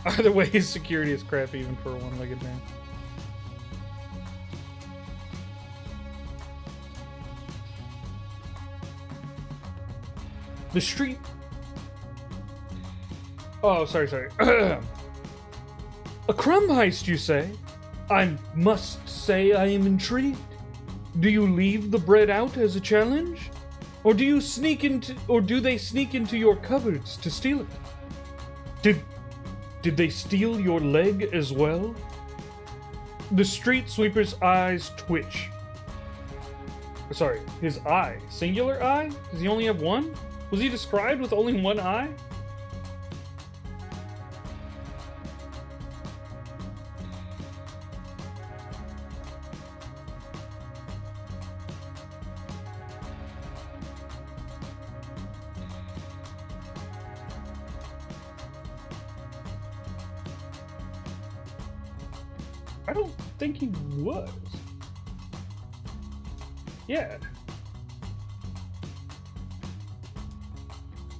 Either way, his security is crap even for a one-legged man. The street... Oh, sorry. A crumb heist, you say? I must say I am intrigued. Do you leave the bread out as a challenge? Or do they sneak into your cupboards to steal it? Did they steal your leg as well? The street sweeper's eyes twitch. Sorry, his eye. Singular eye? Does he only have one? Was he described with only one eye? I don't think he was. Yeah.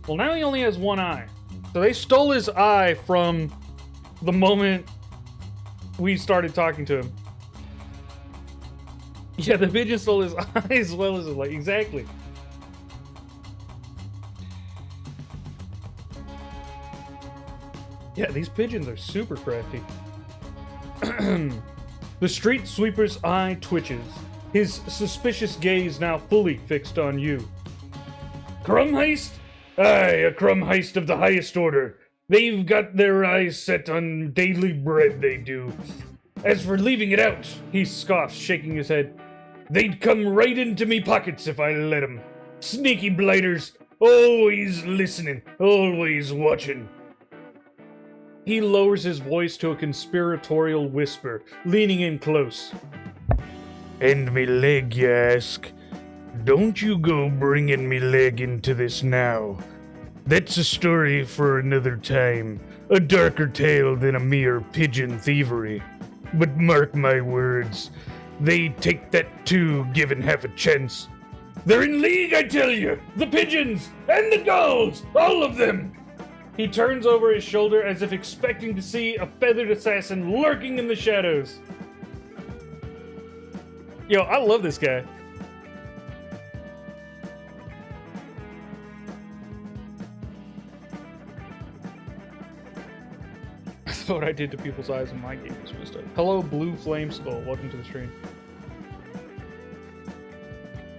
Well, now he only has one eye. So they stole his eye from the moment we started talking to him. Yeah, the pigeon stole his eye as well as his leg. Exactly. Yeah, these pigeons are super crafty. The street sweeper's eye twitches, his suspicious gaze now fully fixed on you. Crumb heist? Aye, a crumb heist of the highest order. They've got their eyes set on daily bread, they do. As for leaving it out, he scoffs, shaking his head. They'd come right into me pockets if I let 'em. Sneaky blighters, always listening, always watching. He lowers his voice to a conspiratorial whisper, leaning in close. And me leg, you ask? Don't you go bringing me leg into this now. That's a story for another time, a darker tale than a mere pigeon thievery. But mark my words, they'd take that too, given half a chance. They're in league, I tell you! The pigeons! And the gulls! All of them! He turns over his shoulder as if expecting to see a feathered assassin lurking in the shadows. Yo, I love this guy. I thought what I did to people's eyes in my game was messed up. Hello, Blue Flame Skull. Welcome to the stream.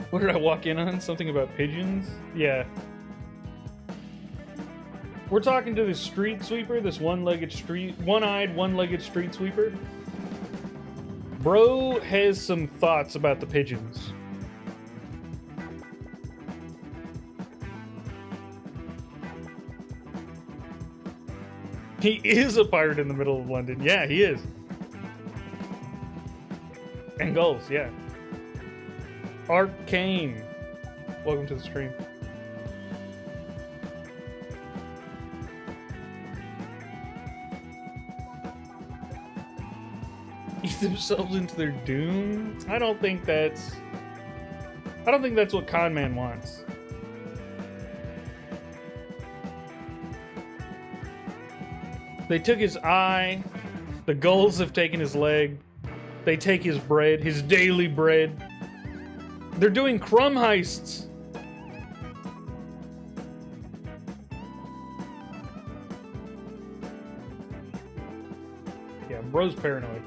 What did I walk in on? Something about pigeons? Yeah. We're talking to this street sweeper, this one-eyed, one-legged street sweeper. Bro has some thoughts about the pigeons. He is a pirate in the middle of London. Yeah, he is. And gulls, yeah. Arcane. Welcome to the stream. Eat themselves into their doom? I don't think that's what Con Man wants. They took his eye. The gulls have taken his leg. They take his bread, his daily bread. They're doing crumb heists. Yeah, bro's paranoid.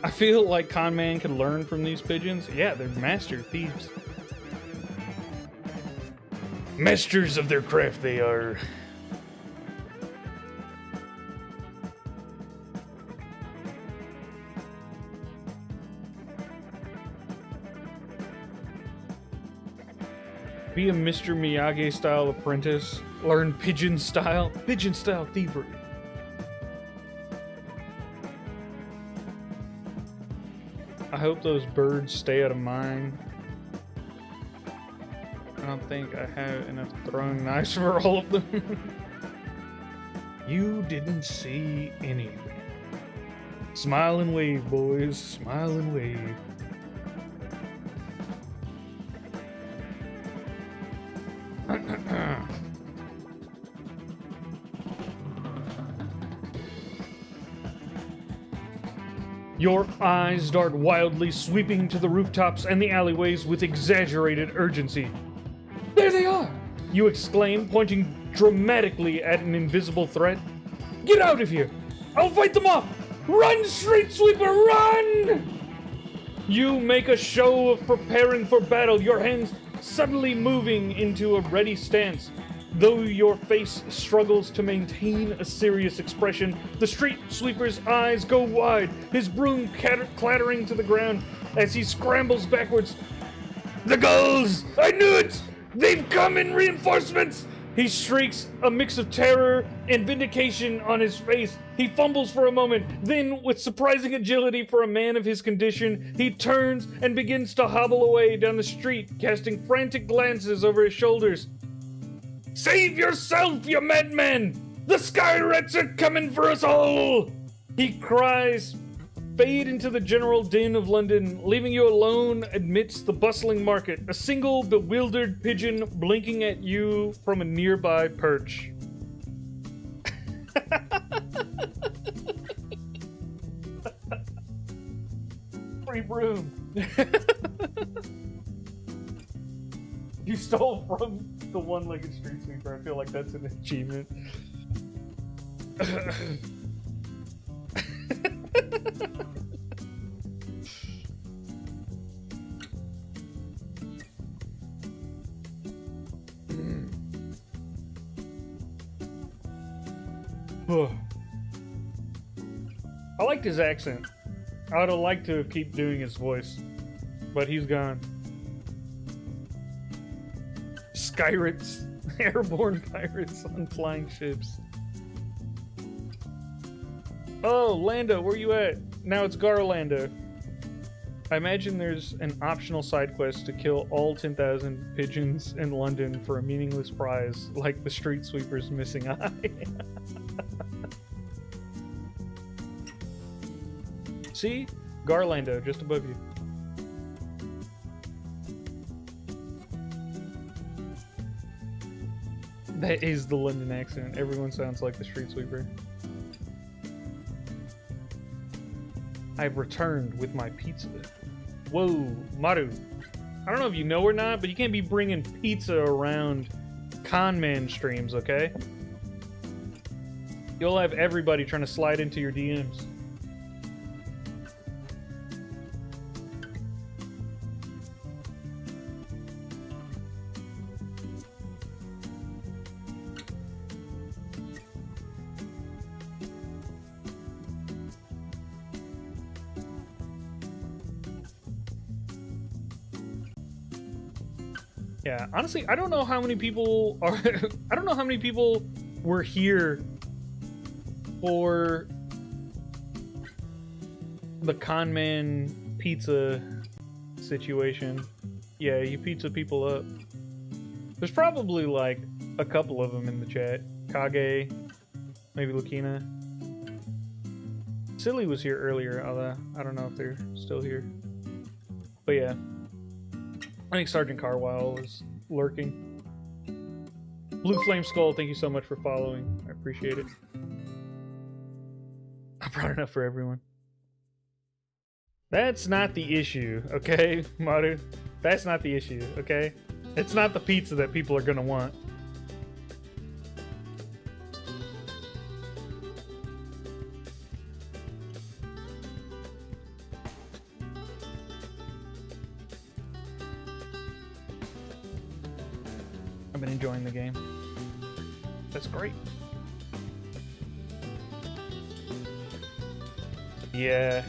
I feel like Con Man could learn from these pigeons. Yeah, they're master thieves. Masters of their craft they are. Be a Mr. Miyagi-style apprentice. Learn pigeon-style thievery. I hope those birds stay out of mine. I don't think I have enough throwing knives for all of them. You didn't see anything. Smile and wave, boys. Smile and wave. Your eyes dart wildly, sweeping to the rooftops and the alleyways with exaggerated urgency. There they are! You exclaim, pointing dramatically at an invisible threat. Get out of here! I'll fight them off! Run, street sweeper, run! You make a show of preparing for battle, your hands suddenly moving into a ready stance. Though your face struggles to maintain a serious expression, the street sweeper's eyes go wide, his broom clattering to the ground as he scrambles backwards. The gulls! I knew it! They've come in reinforcements! He shrieks, a mix of terror and vindication on his face. He fumbles for a moment, then, with surprising agility for a man of his condition, he turns and begins to hobble away down the street, casting frantic glances over his shoulders. Save yourself, you madman! The sky rats are coming for us all! He cries, fade into the general din of London, leaving you alone amidst the bustling market, a single bewildered pigeon blinking at you from a nearby perch. Free broom. You stole from the one-legged street sweeper. I feel like that's an achievement. I liked his accent. I would have liked to keep doing his voice, but he's gone. Skyrates, airborne pirates on flying ships. Oh, Lando, where you at? Now it's Garlando. I imagine there's an optional side quest to kill all 10,000 pigeons in London for a meaningless prize, like the street sweeper's missing eye. See? Garlando, just above you. That is the London accent. Everyone sounds like the street sweeper. I've returned with my pizza. Whoa, Maru. I don't know if you know or not, but you can't be bringing pizza around Conman streams, okay? You'll have everybody trying to slide into your DMs. Yeah, honestly, I don't know how many people are. I don't know how many people were here for the Conman pizza situation. Yeah, you pizza people up. There's probably like a couple of them in the chat. Kage, maybe Lukina. Silly was here earlier, although I don't know if they're still here. But yeah. I think Sergeant Carwile is lurking. Blue Flame Skull, thank you so much for following. I appreciate it. I'm proud enough for everyone. That's not the issue, okay, Maru? That's not the issue, okay? It's not the pizza that people are gonna want. I've been enjoying the game. That's great. Yeah.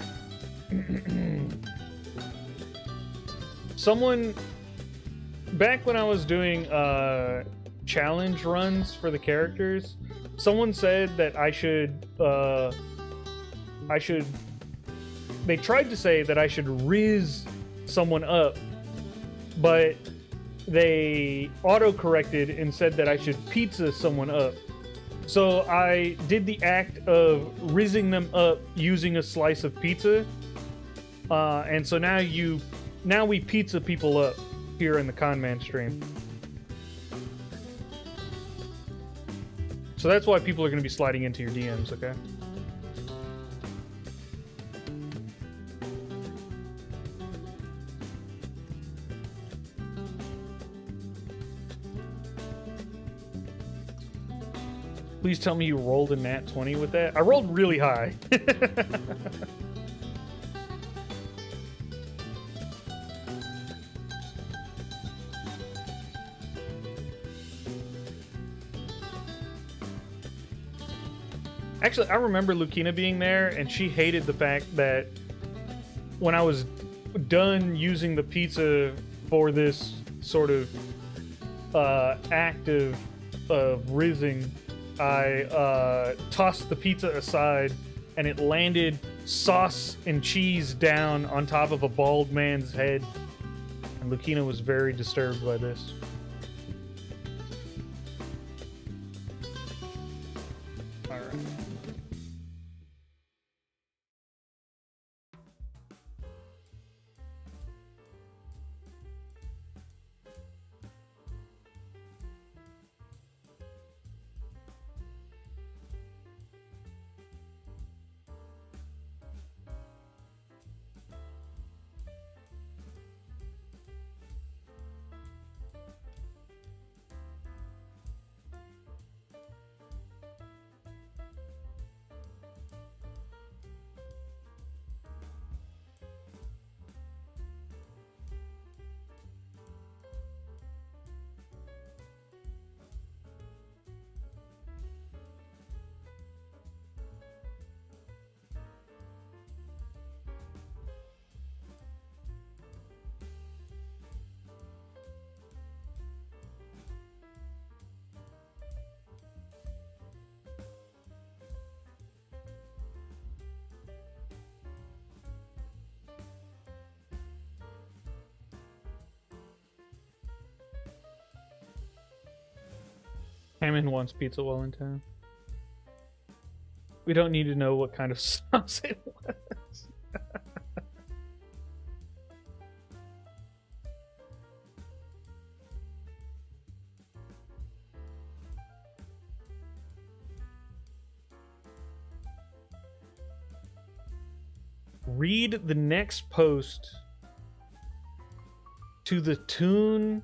Someone back when I was doing challenge runs for the characters, someone said that I should they tried to say that I should riz someone up, but they auto-corrected and said that I should pizza someone up. So I did the act of rizzing them up using a slice of pizza. And so now we pizza people up here in the Conman stream. So that's why people are going to be sliding into your DMs, okay? Please tell me you rolled a nat 20 with that. I rolled really high. Actually, I remember Lukina being there, and she hated the fact that when I was done using the pizza for this sort of act of rizzing, I tossed the pizza aside, and it landed sauce and cheese down on top of a bald man's head. And Lukina was very disturbed by this. Alright. Hammond wants pizza while in town. We don't need to know what kind of sauce it was. Read the next post to the tune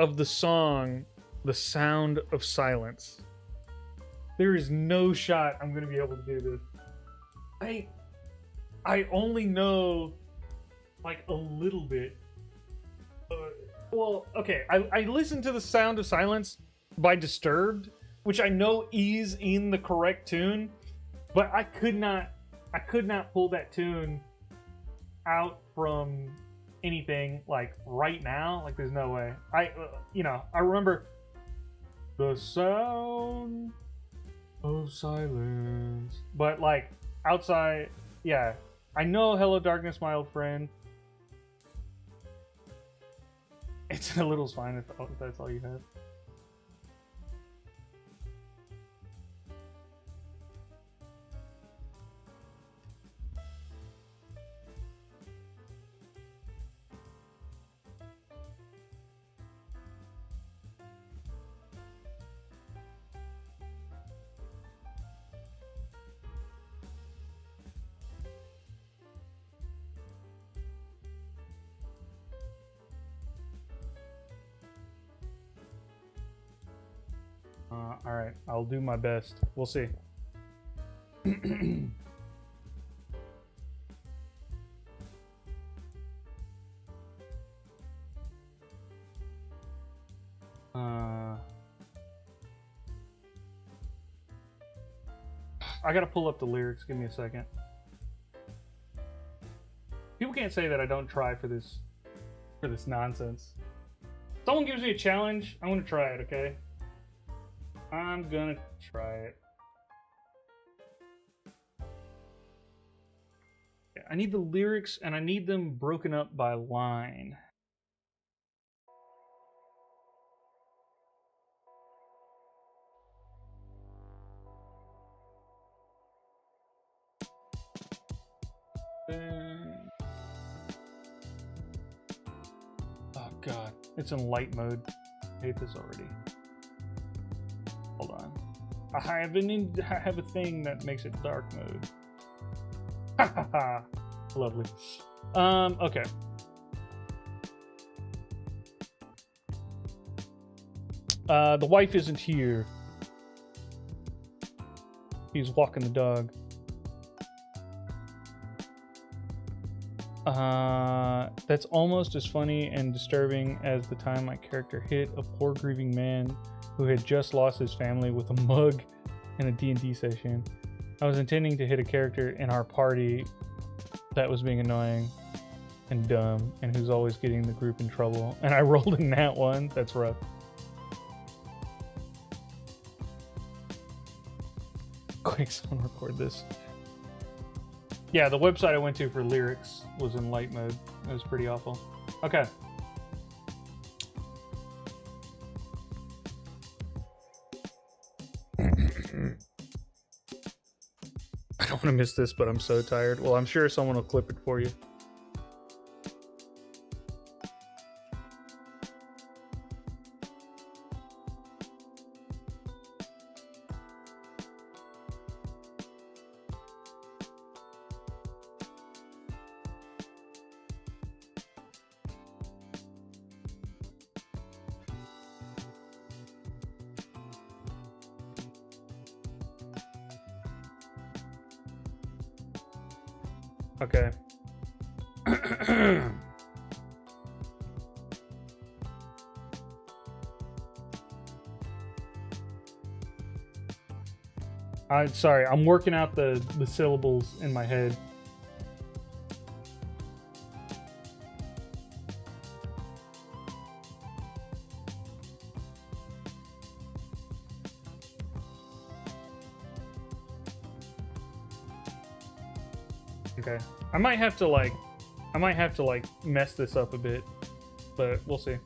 of the song The Sound of Silence. There is no shot I'm going to be able to do this. I only know like a little bit. Well, okay, I listened to The Sound of Silence by Disturbed, which I know is in the correct tune, but I could not pull that tune out from anything like right now. Like there's no way. I remember the sound of silence, but like outside, yeah, I know Hello Darkness, my old friend. It's a little fine if that's all you have. All right, I'll do my best. We'll see. I gotta pull up the lyrics. Give me a second. People can't say that I don't try for this nonsense. Someone gives me a challenge, I'm gonna try it. Okay. I'm gonna try it. I need the lyrics and I need them broken up by line. Oh god, it's in light mode. I hate this already. Hold on. I have a thing that makes it dark mode. Ha ha ha. Lovely. Okay. The wife isn't here. He's walking the dog. That's almost as funny and disturbing as the time my character hit a poor grieving man who had just lost his family with a mug in a D&D session. I was intending to hit a character in our party that was being annoying and dumb and who's always getting the group in trouble, and I rolled in that one. That's rough. Quick, someone record this. Yeah, the website I went to for lyrics was in light mode. It was pretty awful. Okay. I don't want to miss this, but I'm so tired. Well, I'm sure someone will clip it for you. Okay. Sorry, I'm working out the syllables in my head. Okay. I might have to like mess this up a bit, but we'll see.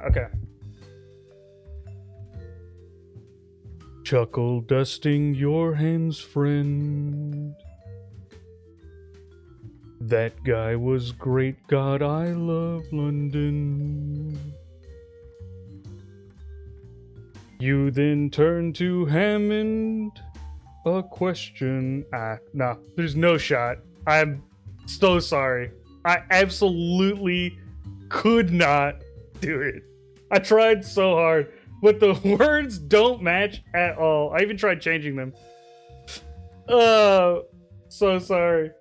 Okay. Chuckle dusting your hands, friend. That guy was great. God, I love London. You then turn to Hammond. A question. No, there's no shot. I'm so sorry. I absolutely could not do it. I tried so hard, but the words don't match at all. I even tried changing them. Oh, so sorry.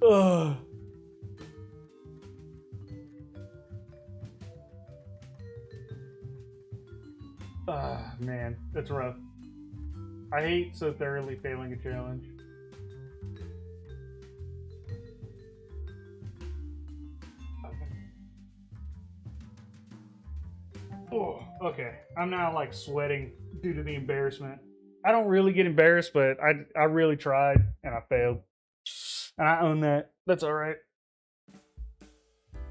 Oh. Ah, man, that's rough. I hate so thoroughly failing a challenge. Oh, okay. I'm now like sweating due to the embarrassment. I don't really get embarrassed, but I really tried and I failed. And I own that. That's all right.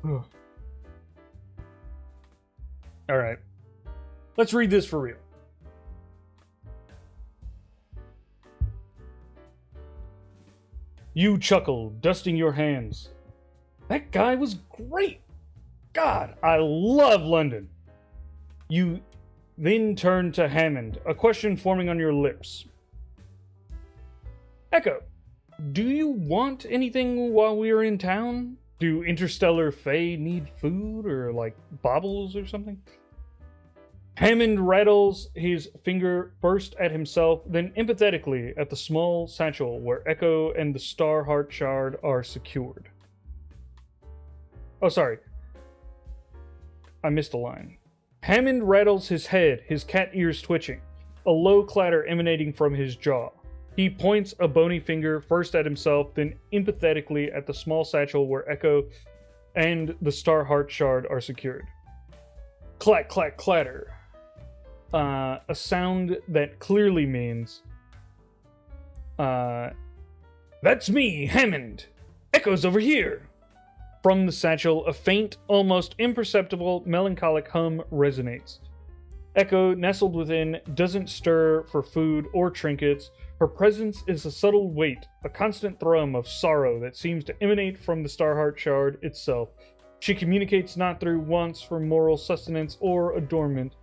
All right. Let's read this for real. You chuckle, dusting your hands. That guy was great. God, I love London. You then turn to Hammond, a question forming on your lips. Echo, do you want anything while we are in town? Do interstellar fae need food or like baubles or something? Hammond rattles his finger first at himself, then empathetically at the small satchel where Echo and the Star Heart Shard are secured. Oh, sorry. I missed a line. Hammond rattles his head, his cat ears twitching, a low clatter emanating from his jaw. He points a bony finger first at himself, then empathetically at the small satchel where Echo and the Star Heart Shard are secured. Clack, clack, clatter. A sound that clearly means, that's me, Hammond. Echo's over here. From the satchel, a faint, almost imperceptible, melancholic hum resonates. Echo, nestled within, doesn't stir for food or trinkets. Her presence is a subtle weight, a constant thrum of sorrow that seems to emanate from the Starheart Shard itself. She communicates not through wants for moral sustenance or adornment,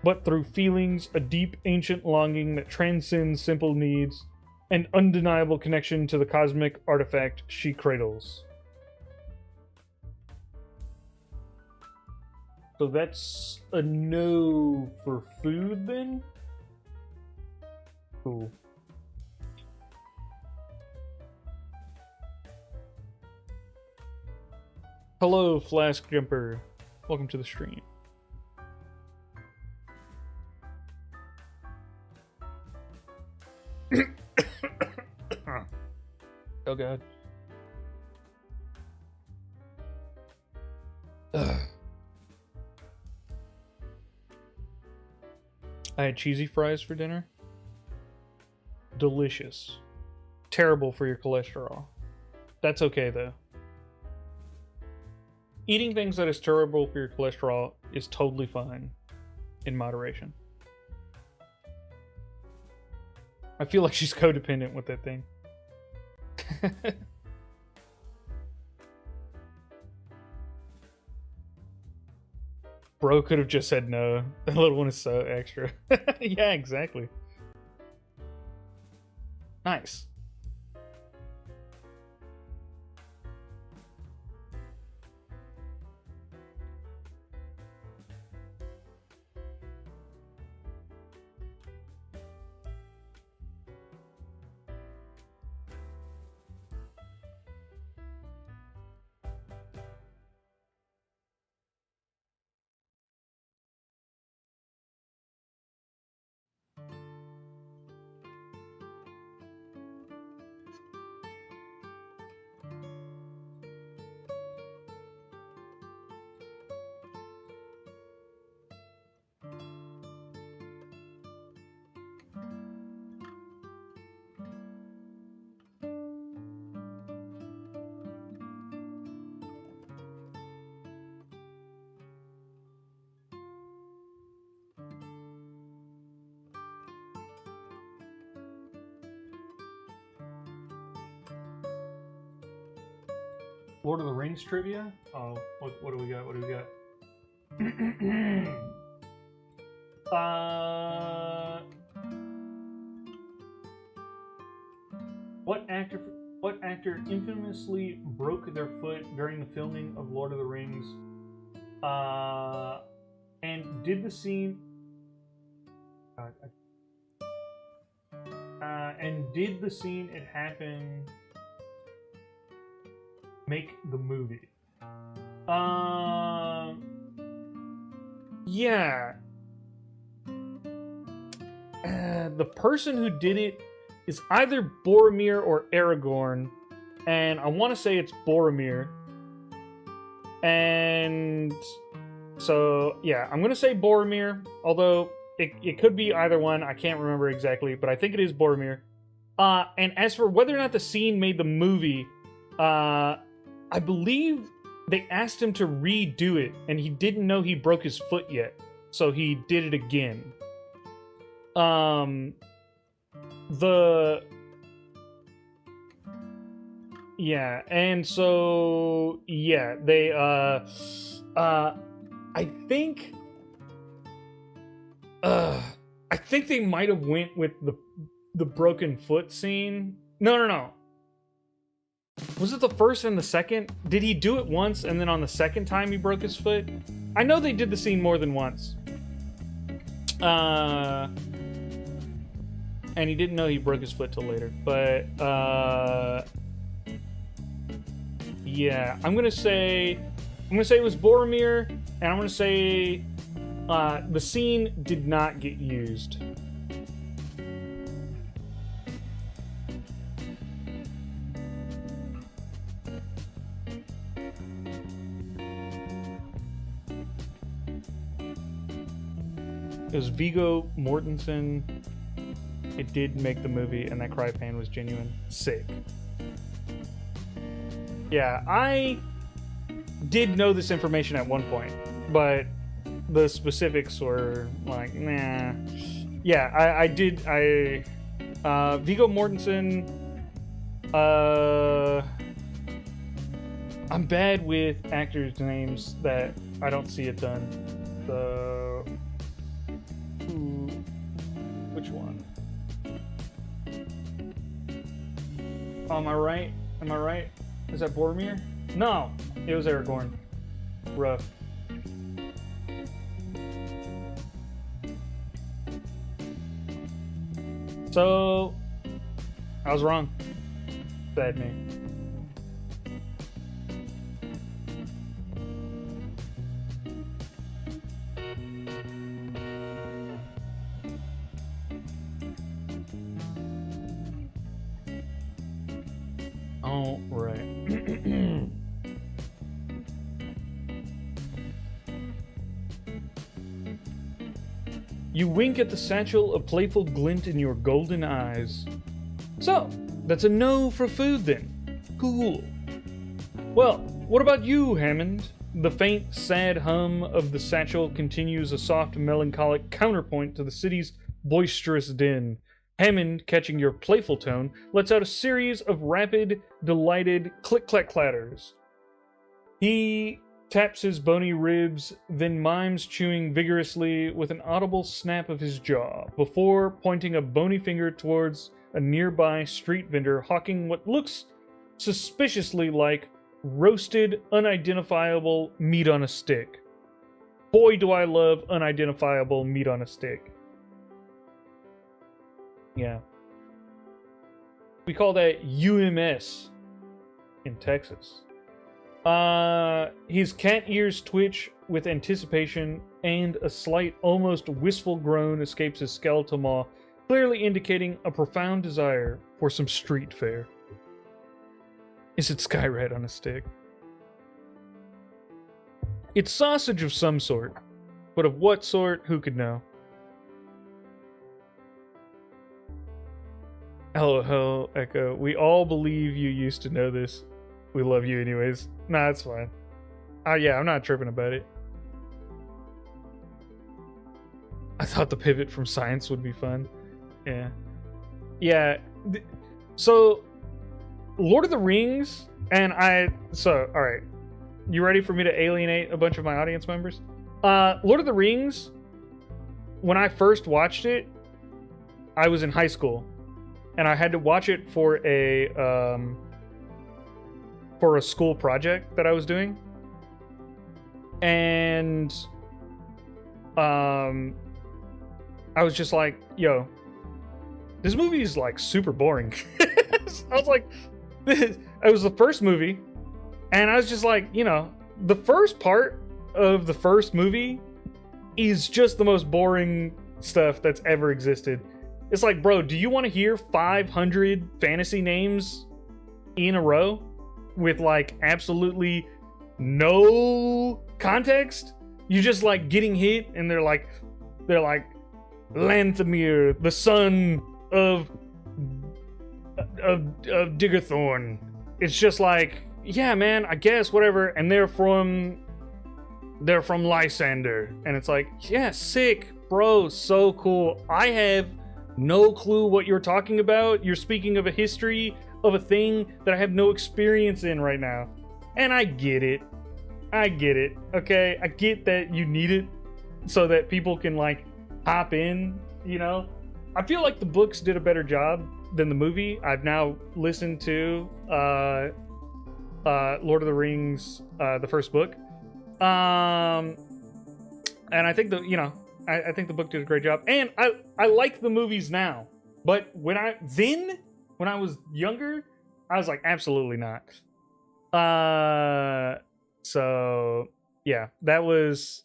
but through feelings, a deep, ancient longing that transcends simple needs, and undeniable connection to the cosmic artifact she cradles. So that's a no for food, then? Cool. Hello, Flask Jumper. Welcome to the stream. Oh, God. Ugh. I had cheesy fries for dinner. Delicious. Terrible for your cholesterol. That's okay, though. Eating things that is terrible for your cholesterol is totally fine in moderation. I feel like she's codependent with that thing. Bro could have just said no. That little one is so extra. Yeah, exactly. Nice. Lord of the Rings trivia. Oh, what do we got? What do we got? What actor infamously broke their foot during the filming of Lord of the Rings? And did the scene? And did the scene it happened make the movie? Yeah. The person who did it is either Boromir or Aragorn, and I want to say it's Boromir. And so, yeah, I'm going to say Boromir, although it could be either one. I can't remember exactly, but I think it is Boromir. And as for whether or not the scene made the movie, I believe they asked him to redo it, and he didn't know he broke his foot yet, so he did it again. Yeah, and so yeah, they I think they might have went with the broken foot scene. No. Was it the first and the second? Did he do it once and then on the second time he broke his foot? I know they did the scene more than once. And he didn't know he broke his foot till later. But yeah, I'm gonna say it was Boromir, and I'm gonna say the scene did not get used. It was Viggo Mortensen. It did make the movie, and that cry pain was genuine. Sick. Yeah, I did know this information at one point, but the specifics were like, nah. Yeah, I did. Viggo Mortensen. I'm bad with actors' names that I don't see it done. Which one? Oh, am I right? Am I right? Is that Boromir? No, it was Aragorn. Rough. So, I was wrong. Sad me. All right. You wink at the satchel, a playful glint in your golden eyes. So, that's a no for food then. Cool. Well, what about you, Hammond? The faint, sad hum of the satchel continues a soft, melancholic counterpoint to the city's boisterous din. Hammond, catching your playful tone, lets out a series of rapid, delighted click-clack-clatters. He taps his bony ribs, then mimes chewing vigorously with an audible snap of his jaw, before pointing a bony finger towards a nearby street vendor hawking what looks suspiciously like roasted, unidentifiable meat on a stick. Boy, do I love unidentifiable meat on a stick. Yeah. We call that UMS in Texas. His cat ears twitch with anticipation, and a slight, almost wistful groan escapes his skeletal maw, clearly indicating a profound desire for some street fare. Is it Skyrat on a stick? It's sausage of some sort, but of what sort, who could know? Hello, Echo. We all believe you used to know this. We love you anyways. Nah, it's fine. Yeah, I'm not tripping about it. I thought the pivot from science would be fun. Yeah. Yeah. So, Lord of the Rings, and all right, you ready for me to alienate a bunch of my audience members? Lord of the Rings, when I first watched it, I was in high school, and I had to watch it for a school project that I was doing, and I was just like, yo, this movie is like super boring. I was like, it was the first movie, and I was just like, the first part of the first movie is just the most boring stuff that's ever existed. It's like, bro, do you want to hear 500 fantasy names in a row with like absolutely no context? You just like getting hit, and they're like Lanthamir, the son of Diggerthorn. It's just like, yeah, man, I guess whatever. And they're from Lysander, and it's like, yeah, sick, bro, so cool. I have no clue what you're talking about. You're speaking of a history of a thing that I have no experience in right now, and I get it. Okay, I get that you need it so that people can like hop in. I feel like the books did a better job than the movie. I've now listened to Lord of the Rings, the first book, and I think I think the book did a great job, and I like the movies now. But when I was younger, I was like, absolutely not. So yeah, that was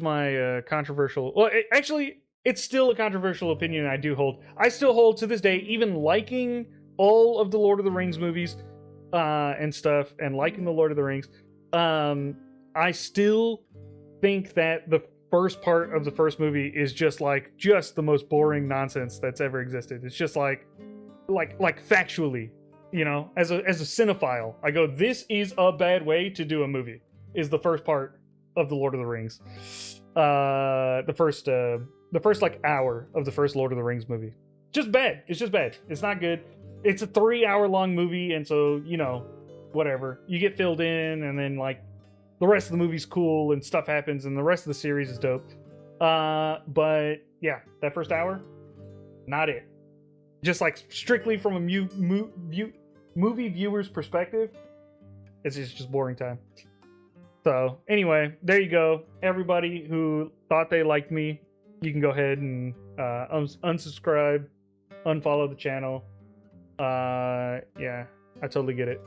my controversial. Well, it's still a controversial opinion I do hold. I still hold to this day, even liking all of the Lord of the Rings movies and stuff, and liking the Lord of the Rings. I still think that the first part of the first movie is just the most boring nonsense that's ever existed. It's just like factually, as a cinephile, I go, this is a bad way to do a movie. Is the first part of the Lord of the Rings, the first like hour of the first Lord of the Rings movie, just bad. It's just bad. It's not good. It's a 3-hour-long movie, and so whatever, you get filled in, and then like the rest of the movie's cool and stuff happens, and the rest of the series is dope. But yeah, that first hour, not it. Just like strictly from a movie viewer's perspective, it's just boring time. So anyway, there you go. Everybody who thought they liked me, you can go ahead and unsubscribe, unfollow the channel. Yeah, I totally get it.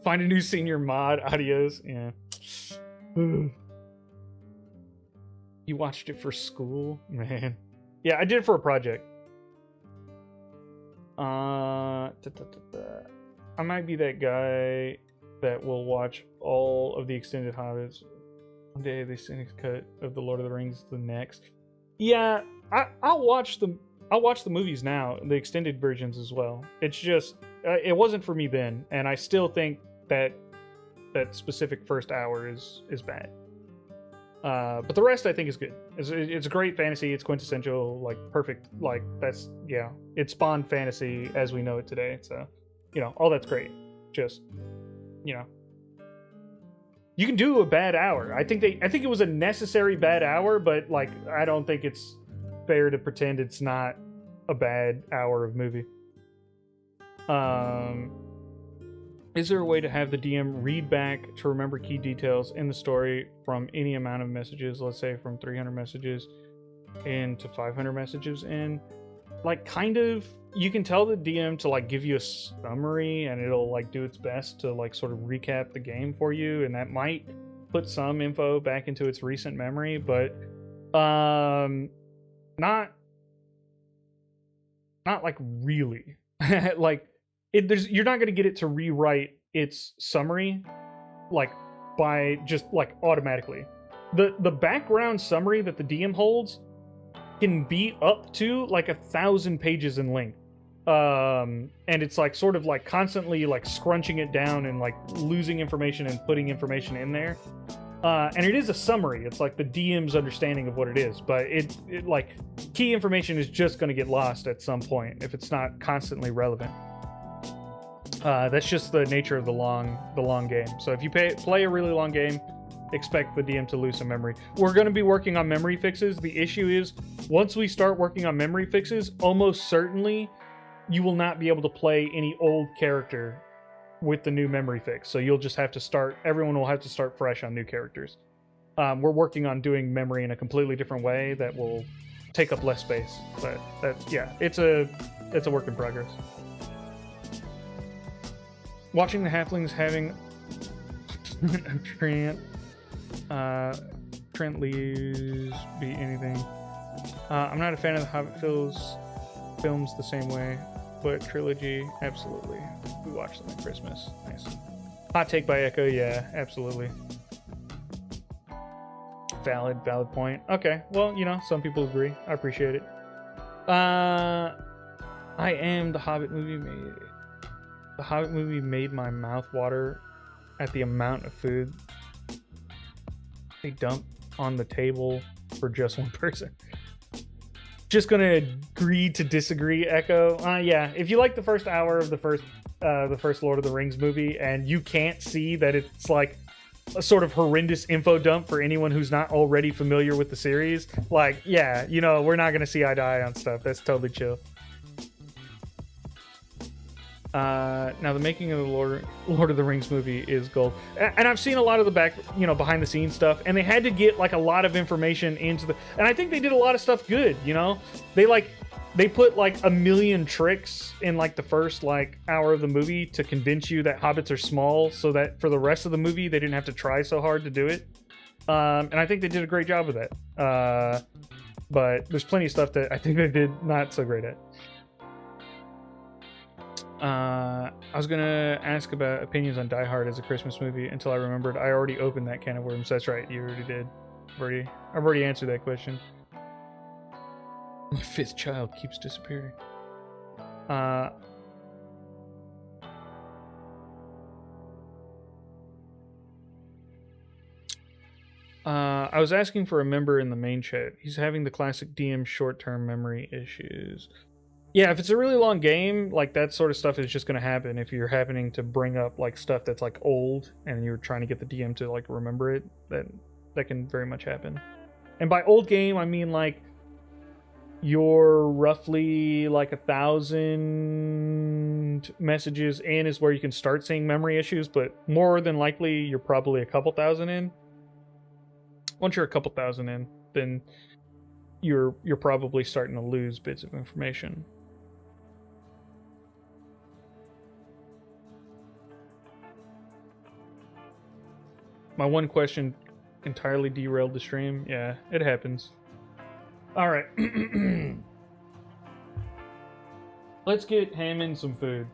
Find a new senior mod. Adios. Yeah. You watched it for school, man. Yeah, I did it for a project. I might be that guy that will watch all of the extended Hobbits. One day, the extended cut of the Lord of the Rings the next. Yeah, I'll watch the movies now, the extended versions as well. It's just it wasn't for me then, and I still think that specific first hour is bad. But the rest I think is good. It's a great fantasy. It's quintessential, like perfect. Like that's, yeah, it spawned fantasy as we know it today. So, all that's great. Just, you can do a bad hour. I think it was a necessary bad hour, but like I don't think it's fair to pretend it's not a bad hour of movie. Is there a way to have the DM read back to remember key details in the story from any amount of messages, let's say from 300 messages in to 500 messages in? Like, kind of, you can tell the DM to like give you a summary, and it'll like do its best to like sort of recap the game for you, and that might put some info back into its recent memory, but not like really. Like, you're not going to get it to rewrite its summary like by just like automatically. The background summary that the DM holds can be up to like 1,000 pages in length, and it's like sort of like constantly like scrunching it down and like losing information and putting information in there. And it is a summary. It's like the DM's understanding of what it is, but it like key information is just going to get lost at some point if it's not constantly relevant. That's just the nature of the long game. So if you play a really long game, expect the DM to lose some memory. We're going to be working on memory fixes. The issue is once we start working on memory fixes, almost certainly you will not be able to play any old character with the new memory fix. So you'll just have to start, everyone will have to start fresh on new characters. We're working on doing memory in a completely different way that will take up less space. But that's, yeah, it's a work in progress. Watching the halflings having Trent leaves be anything. I'm not a fan of the Hobbit films the same way, but trilogy, absolutely. We watched them at Christmas. Nice. Hot take by Echo, yeah, absolutely. Valid point. Okay, well, you know, some people agree. I appreciate it. I am the Hobbit movie made. The Hobbit movie made my mouth water at the amount of food they dump on the table for just one person. Just gonna agree to disagree, Echo. Yeah, if you like the first hour of the first Lord of the Rings movie and you can't see that it's like a sort of horrendous info dump for anyone who's not already familiar with the series, like, yeah, you know, we're not gonna see eye to eye on stuff. That's totally chill. Now the making of the Lord of the Rings movie is gold, and I've seen a lot of the behind the scenes stuff, and they had to get like a lot of information into and I think they did a lot of stuff good. You know, they put like a million tricks in like the first like hour of the movie to convince you that hobbits are small, so that for the rest of the movie they didn't have to try so hard to do it. And I think they did a great job of that. But there's plenty of stuff that I think they did not so great at. I was gonna ask about opinions on Die Hard as a Christmas movie until I remembered I already opened that can of worms. That's right, you already did. I've already answered that question. My fifth child keeps disappearing. I was asking for a member in the main chat. He's having the classic DM short-term memory issues. Yeah, if it's a really long game, like that sort of stuff is just going to happen if you're happening to bring up like stuff that's like old and you're trying to get the DM to like remember it. That can very much happen. And by old game, I mean like you're roughly like 1,000 messages in is where you can start seeing memory issues, but more than likely you're probably a couple thousand in. Once you're a couple thousand in, then you're probably starting to lose bits of information. My one question entirely derailed the stream. Yeah, it happens. All right. Let's get Hammond some food.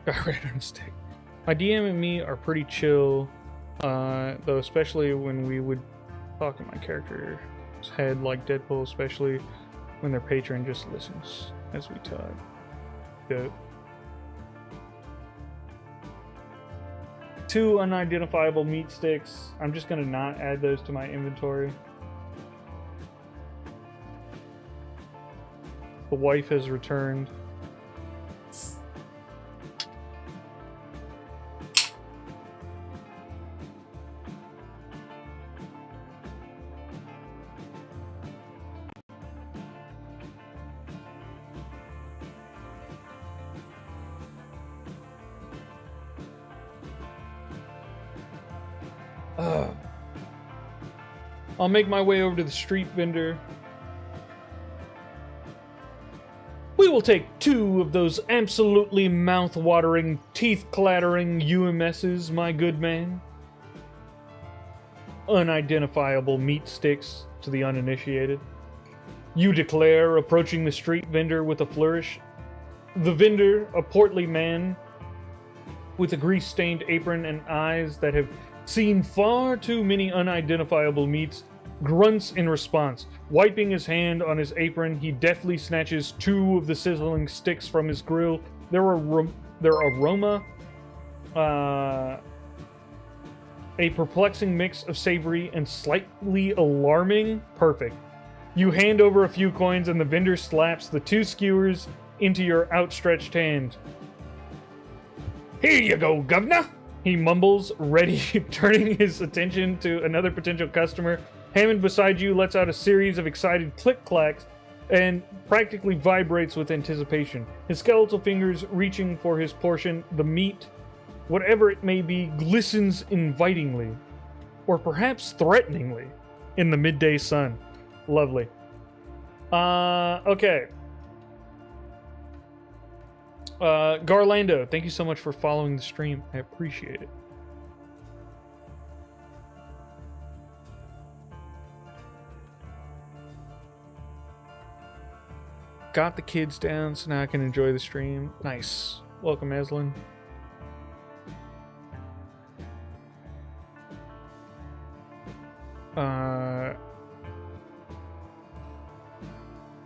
Got right on a stick. My DM and me are pretty chill, though, especially when we would talk in my character's head, like Deadpool, especially when their patron just listens as we talk. Dope. 2 unidentifiable meat sticks. I'm just gonna not add those to my inventory. The wife has returned. I'll make my way over to the street vendor. We will take 2 of those absolutely mouth-watering, teeth-clattering UMSs, my good man. Unidentifiable meat sticks to the uninitiated. You declare, approaching the street vendor with a flourish. The vendor, a portly man with a grease-stained apron and eyes that have seen far too many unidentifiable meats, grunts in response. Wiping his hand on his apron, he deftly snatches 2 of the sizzling sticks from his grill. Their aroma, a perplexing mix of savory and slightly alarming. Perfect. You hand over a few coins and the vendor slaps the 2 skewers into your outstretched hand. Here you go, governor, he mumbles, ready, turning his attention to another potential customer. Hammond beside you lets out a series of excited click-clacks and practically vibrates with anticipation. His skeletal fingers reaching for his portion, the meat, whatever it may be, glistens invitingly, or perhaps threateningly, in the midday sun. Lovely. Okay. Garlando, thank you so much for following the stream. I appreciate it. Got the kids down, so now I can enjoy the stream. Nice. Welcome, Eslin.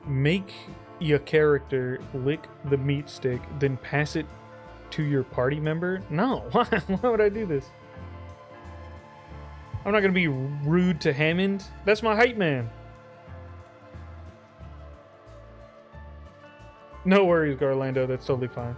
Make your character lick the meat stick, then pass it to your party member? No, why would I do this? I'm not gonna be rude to Hammond. That's my hype man. No worries, Garlando, that's totally fine.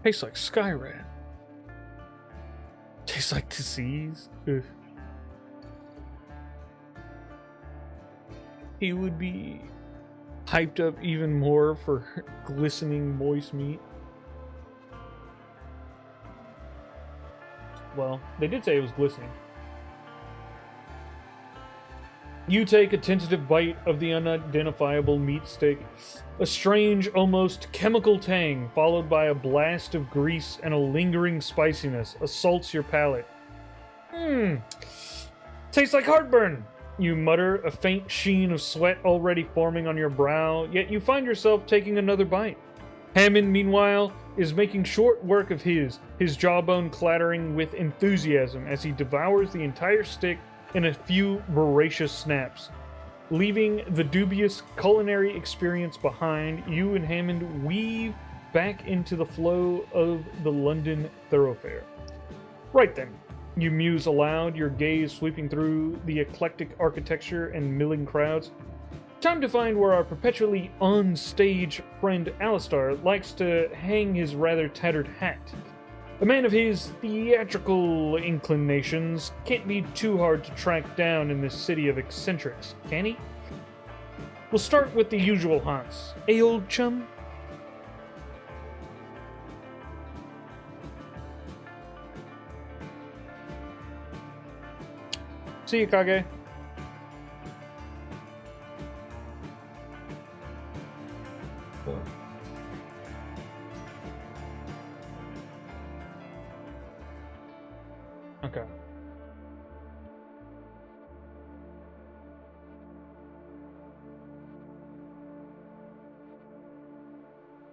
Tastes like Skyrim. Tastes like disease. Ugh. He would be hyped up even more for glistening moist meat. Well, they did say it was glistening. You take a tentative bite of the unidentifiable meat stick. A strange, almost chemical tang, followed by a blast of grease and a lingering spiciness, assaults your palate. Tastes like heartburn, you mutter, a faint sheen of sweat already forming on your brow, yet you find yourself taking another bite. Hammond, meanwhile, is making short work of his jawbone clattering with enthusiasm as he devours the entire stick in a few voracious snaps. Leaving the dubious culinary experience behind, you and Hammond weave back into the flow of the London thoroughfare. Right then, you muse aloud, your gaze sweeping through the eclectic architecture and milling crowds. Time to find where our perpetually on-stage friend Alistar likes to hang his rather tattered hat. A man of his theatrical inclinations can't be too hard to track down in this city of eccentrics, can he? We'll start with the usual haunts. Eh, old chum? See you, Kage. Okay.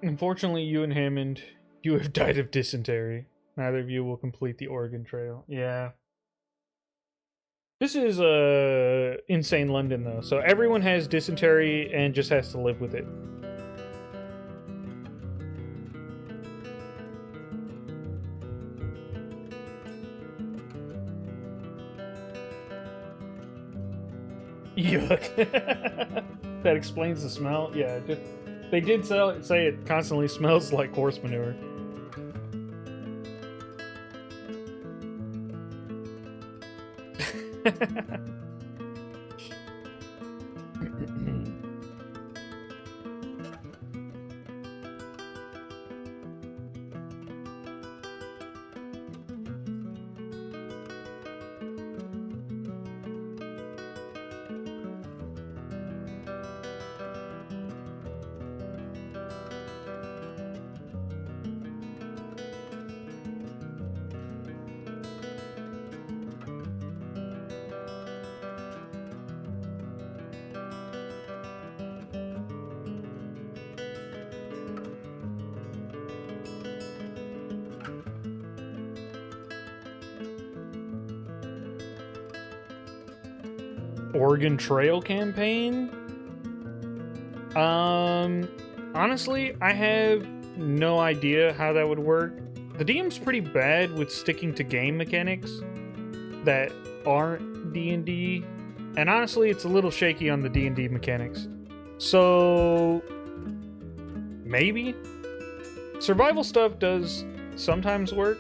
Unfortunately, you and Hammond, you have died of dysentery. Neither of you will complete the Oregon Trail. Yeah. This is insane London, though. So everyone has dysentery and just has to live with it. Yuck. That explains the smell. Yeah, they did say it constantly smells like horse manure. Oregon Trail campaign? Honestly, I have no idea how that would work. The DM's pretty bad with sticking to game mechanics that aren't D&D, and honestly, it's a little shaky on the D&D mechanics. So, maybe? Survival stuff does sometimes work,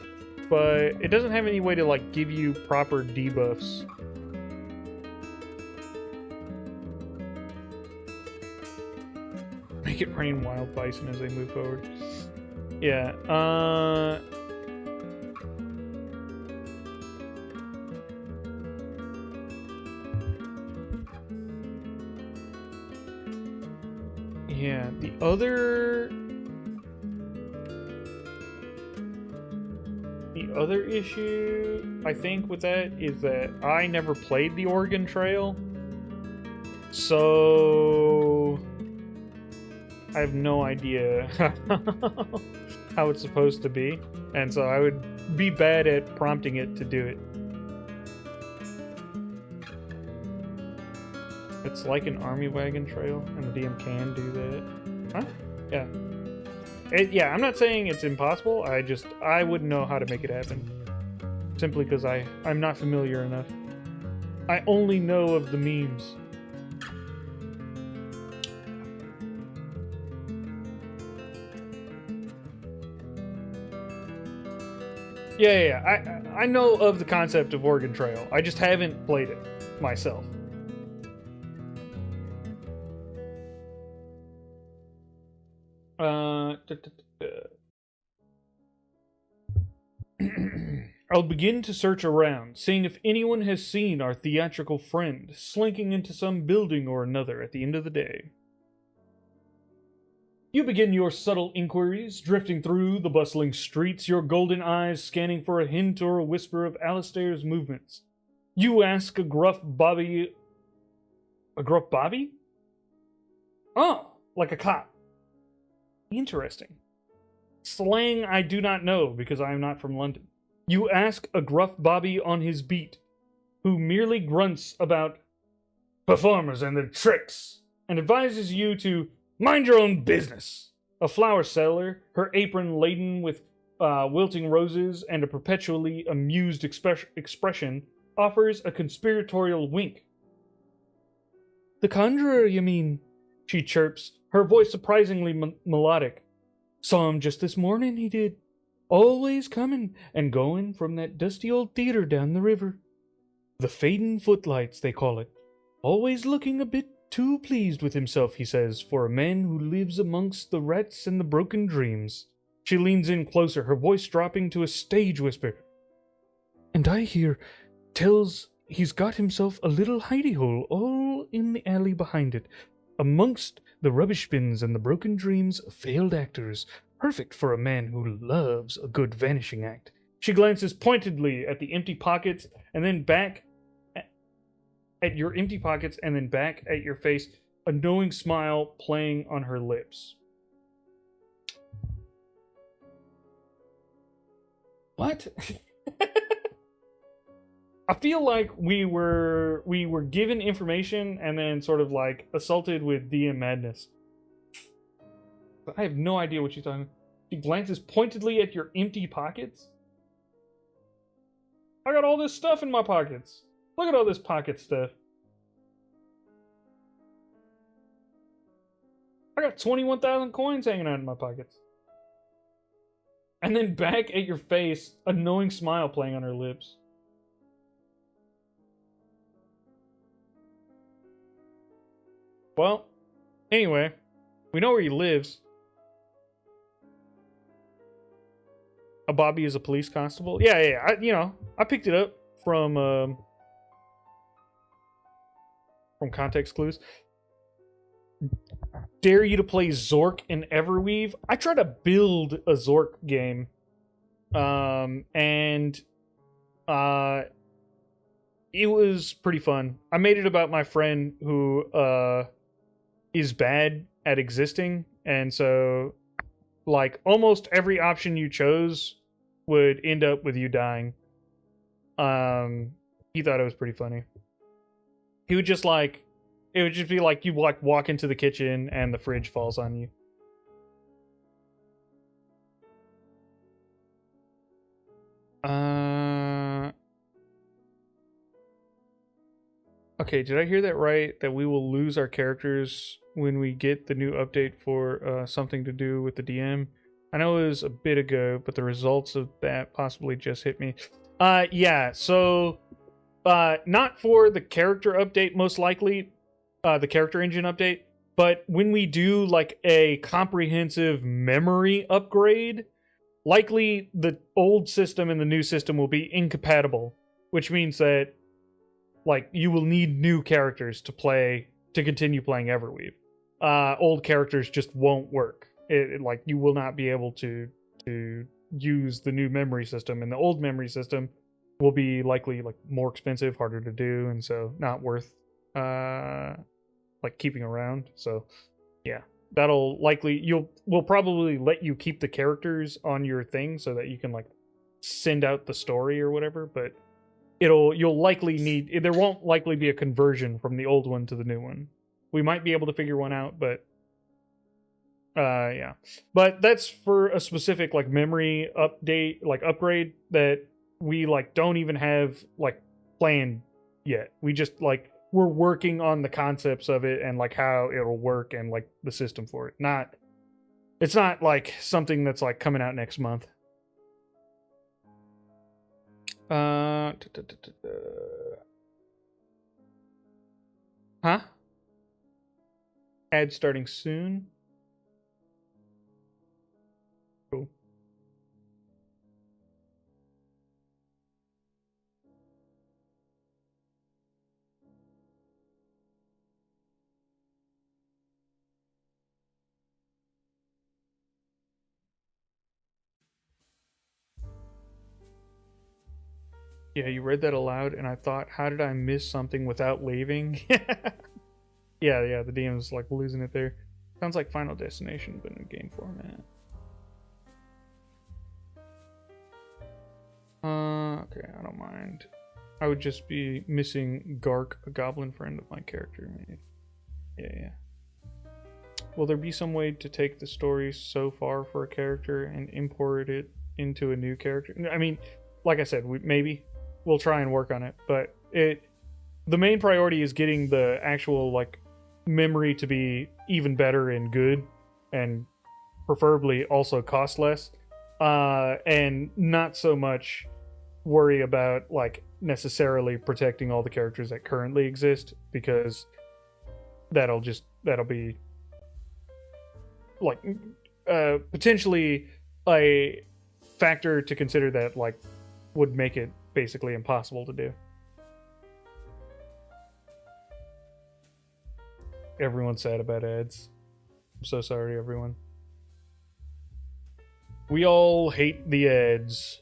but it doesn't have any way to, like, give you proper debuffs. Make it rain wild bison as they move forward. Yeah, yeah, the other issue, I think, with that is that I never played the Oregon Trail. So I have no idea how it's supposed to be, and so I would be bad at prompting it to do it. It's like an army wagon trail, and the DM can do that. Huh? Yeah. Yeah, I'm not saying it's impossible, I wouldn't know how to make it happen. Simply because I'm not familiar enough. I only know of the memes. Yeah. I know of the concept of Oregon Trail. I just haven't played it myself. I'll begin to search around, seeing if anyone has seen our theatrical friend slinking into some building or another at the end of the day. You begin your subtle inquiries, drifting through the bustling streets, your golden eyes scanning for a hint or a whisper of Alistair's movements. You ask a gruff Bobby... A gruff Bobby? Oh, like a cop. Interesting. Slang I do not know, because I am not from London. You ask a gruff bobby on his beat, who merely grunts about performers and their tricks, and advises you to mind your own business. A flower seller, her apron laden with wilting roses and a perpetually amused expression, offers a conspiratorial wink. The conjurer, you mean? She chirps, her voice surprisingly melodic. Saw him just this morning, he did. Always coming and going from that dusty old theater down the river. The fading footlights, they call it. Always looking a bit too pleased with himself, he says, for a man who lives amongst the rats and the broken dreams. She leans in closer, her voice dropping to a stage whisper. And I hear tells he's got himself a little hidey hole all in the alley behind it, amongst the rubbish bins and the broken dreams of failed actors, perfect for a man who loves a good vanishing act. She glances pointedly at the empty pockets and then back at your empty pockets and then back at your face, a knowing smile playing on her lips. What? I feel like we were given information and then sort of like assaulted with DM madness. But I have no idea what she's talking about. She glances pointedly at your empty pockets. I got all this stuff in my pockets. Look at all this pocket stuff. I got 21,000 coins hanging out in my pockets. And then back at your face, a knowing smile playing on her lips. Well, anyway, we know where he lives. A Bobby is a police constable. Yeah. I picked it up from context clues. Dare you to play Zork in Everweave? I tried to build a Zork game, and it was pretty fun. I made it about my friend who is bad at existing, and so like almost every option you chose would end up with you dying. He thought it was pretty funny. He would just like, it would just be like you like walk into the kitchen and the fridge falls on you. Okay, did I hear that right? That we will lose our characters when we get the new update for something to do with the DM? I know it was a bit ago, but the results of that possibly just hit me. Yeah, so not for the character update, most likely, the character engine update, but when we do like a comprehensive memory upgrade, likely the old system and the new system will be incompatible, which means that like you will need new characters to continue playing Everweave. Old characters just won't work. Like you will not be able to use the new memory system, and the old memory system will be likely like more expensive, harder to do, and so not worth like keeping around. So yeah, that'll likely we'll probably let you keep the characters on your thing so that you can like send out the story or whatever, but you'll likely need, there won't likely be a conversion from the old one to the new one. We might be able to figure one out, but yeah. But that's for a specific like memory update, like upgrade that we like don't even have like planned yet. We just like we're working on the concepts of it and like how it'll work and like the system for it. It's not like something that's like coming out next month. Huh? Ad starting soon. Cool. Yeah, you read that aloud, and I thought, how did I miss something without leaving? Yeah, the DM's like losing it there. Sounds like Final Destination, but in game format. Okay, I don't mind. I would just be missing Gark, a goblin friend of my character. Yeah. Will there be some way to take the story so far for a character and import it into a new character? I mean, like I said, maybe we'll try and work on it, but the main priority is getting the actual like memory to be even better and good, and preferably also cost less, and not so much worry about like necessarily protecting all the characters that currently exist, because that'll be like potentially a factor to consider that like would make it basically impossible to do. Everyone's sad about ads. I'm so sorry, everyone. We all hate the ads.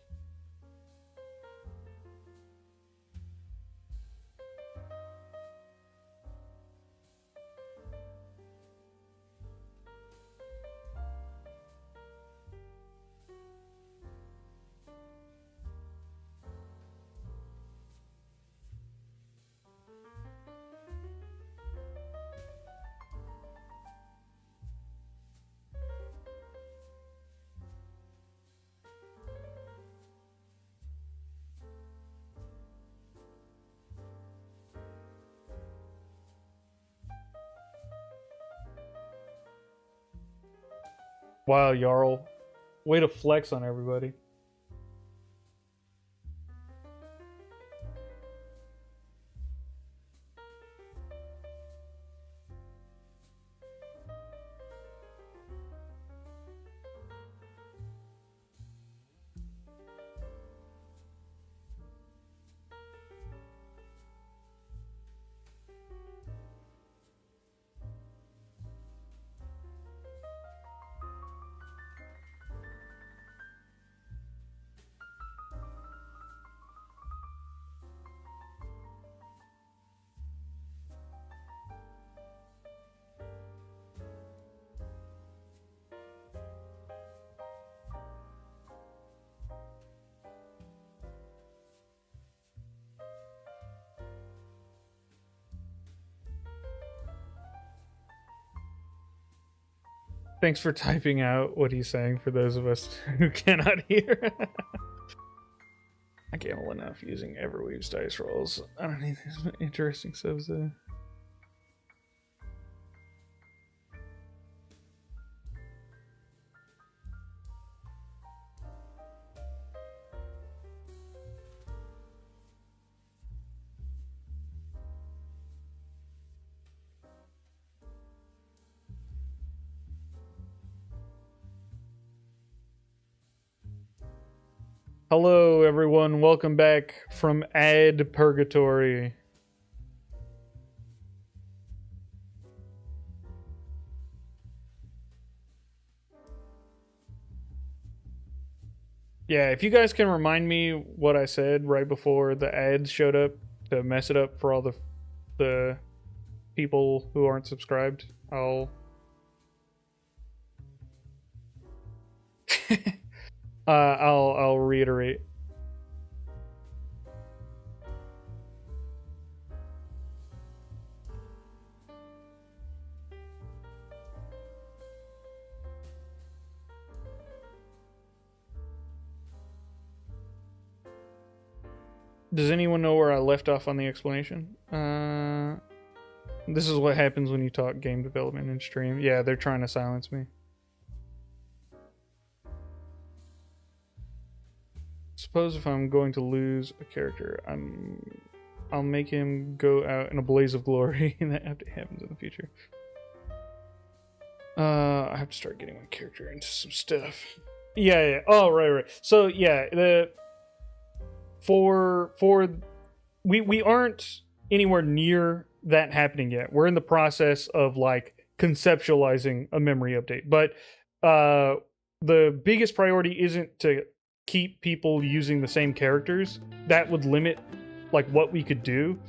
Wow, Jarl. Way to flex on everybody. Thanks for typing out what he's saying for those of us who cannot hear. I gamble enough using Everweave's dice rolls. I don't need these interesting subs though. Hello, everyone. Welcome back from Ad Purgatory. Yeah, if you guys can remind me what I said right before the ads showed up to mess it up for all the people who aren't subscribed, I'll reiterate. Does anyone know where I left off on the explanation? This is what happens when you talk game development in stream. Yeah, they're trying to silence me. Suppose if I'm going to lose a character, I'll make him go out in a blaze of glory, and that happens in the future. I have to start getting my character into some stuff. Yeah. Oh, right. So yeah, we aren't anywhere near that happening yet. We're in the process of like conceptualizing a memory update, but the biggest priority isn't to keep people using the same characters. That would limit like what we could do.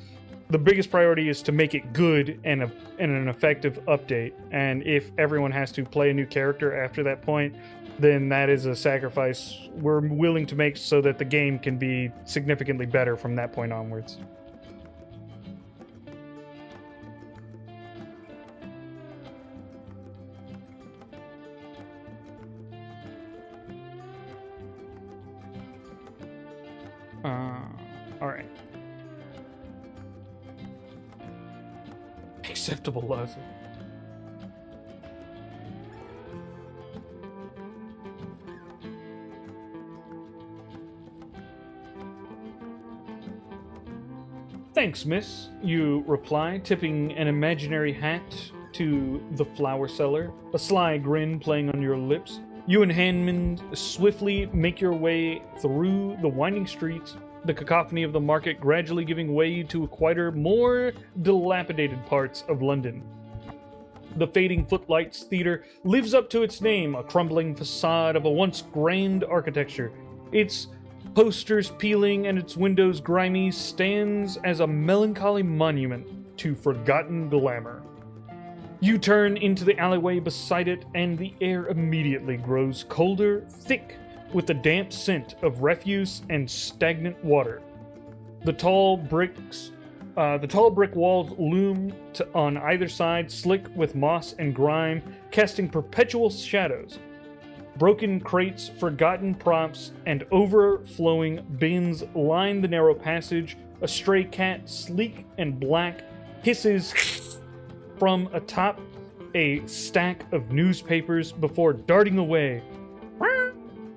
the biggest priority is to make it good and an effective update. And if everyone has to play a new character after that point, then that is a sacrifice we're willing to make so that the game can be significantly better from that point onwards. All right. Acceptable loss. Thanks, miss, you reply, tipping an imaginary hat to the flower seller, a sly grin playing on your lips. You and Handman swiftly make your way through the winding streets, the cacophony of the market gradually giving way to quieter, more dilapidated parts of London. The fading Footlights Theatre lives up to its name, a crumbling facade of a once grand architecture. Its posters peeling and its windows grimy, stands as a melancholy monument to forgotten glamour. You turn into the alleyway beside it, and the air immediately grows colder, thick, with the damp scent of refuse and stagnant water. The tall brick walls loom on either side, slick with moss and grime, casting perpetual shadows. Broken crates, forgotten props, and overflowing bins line the narrow passage. A stray cat, sleek and black, hisses from atop a stack of newspapers before darting away.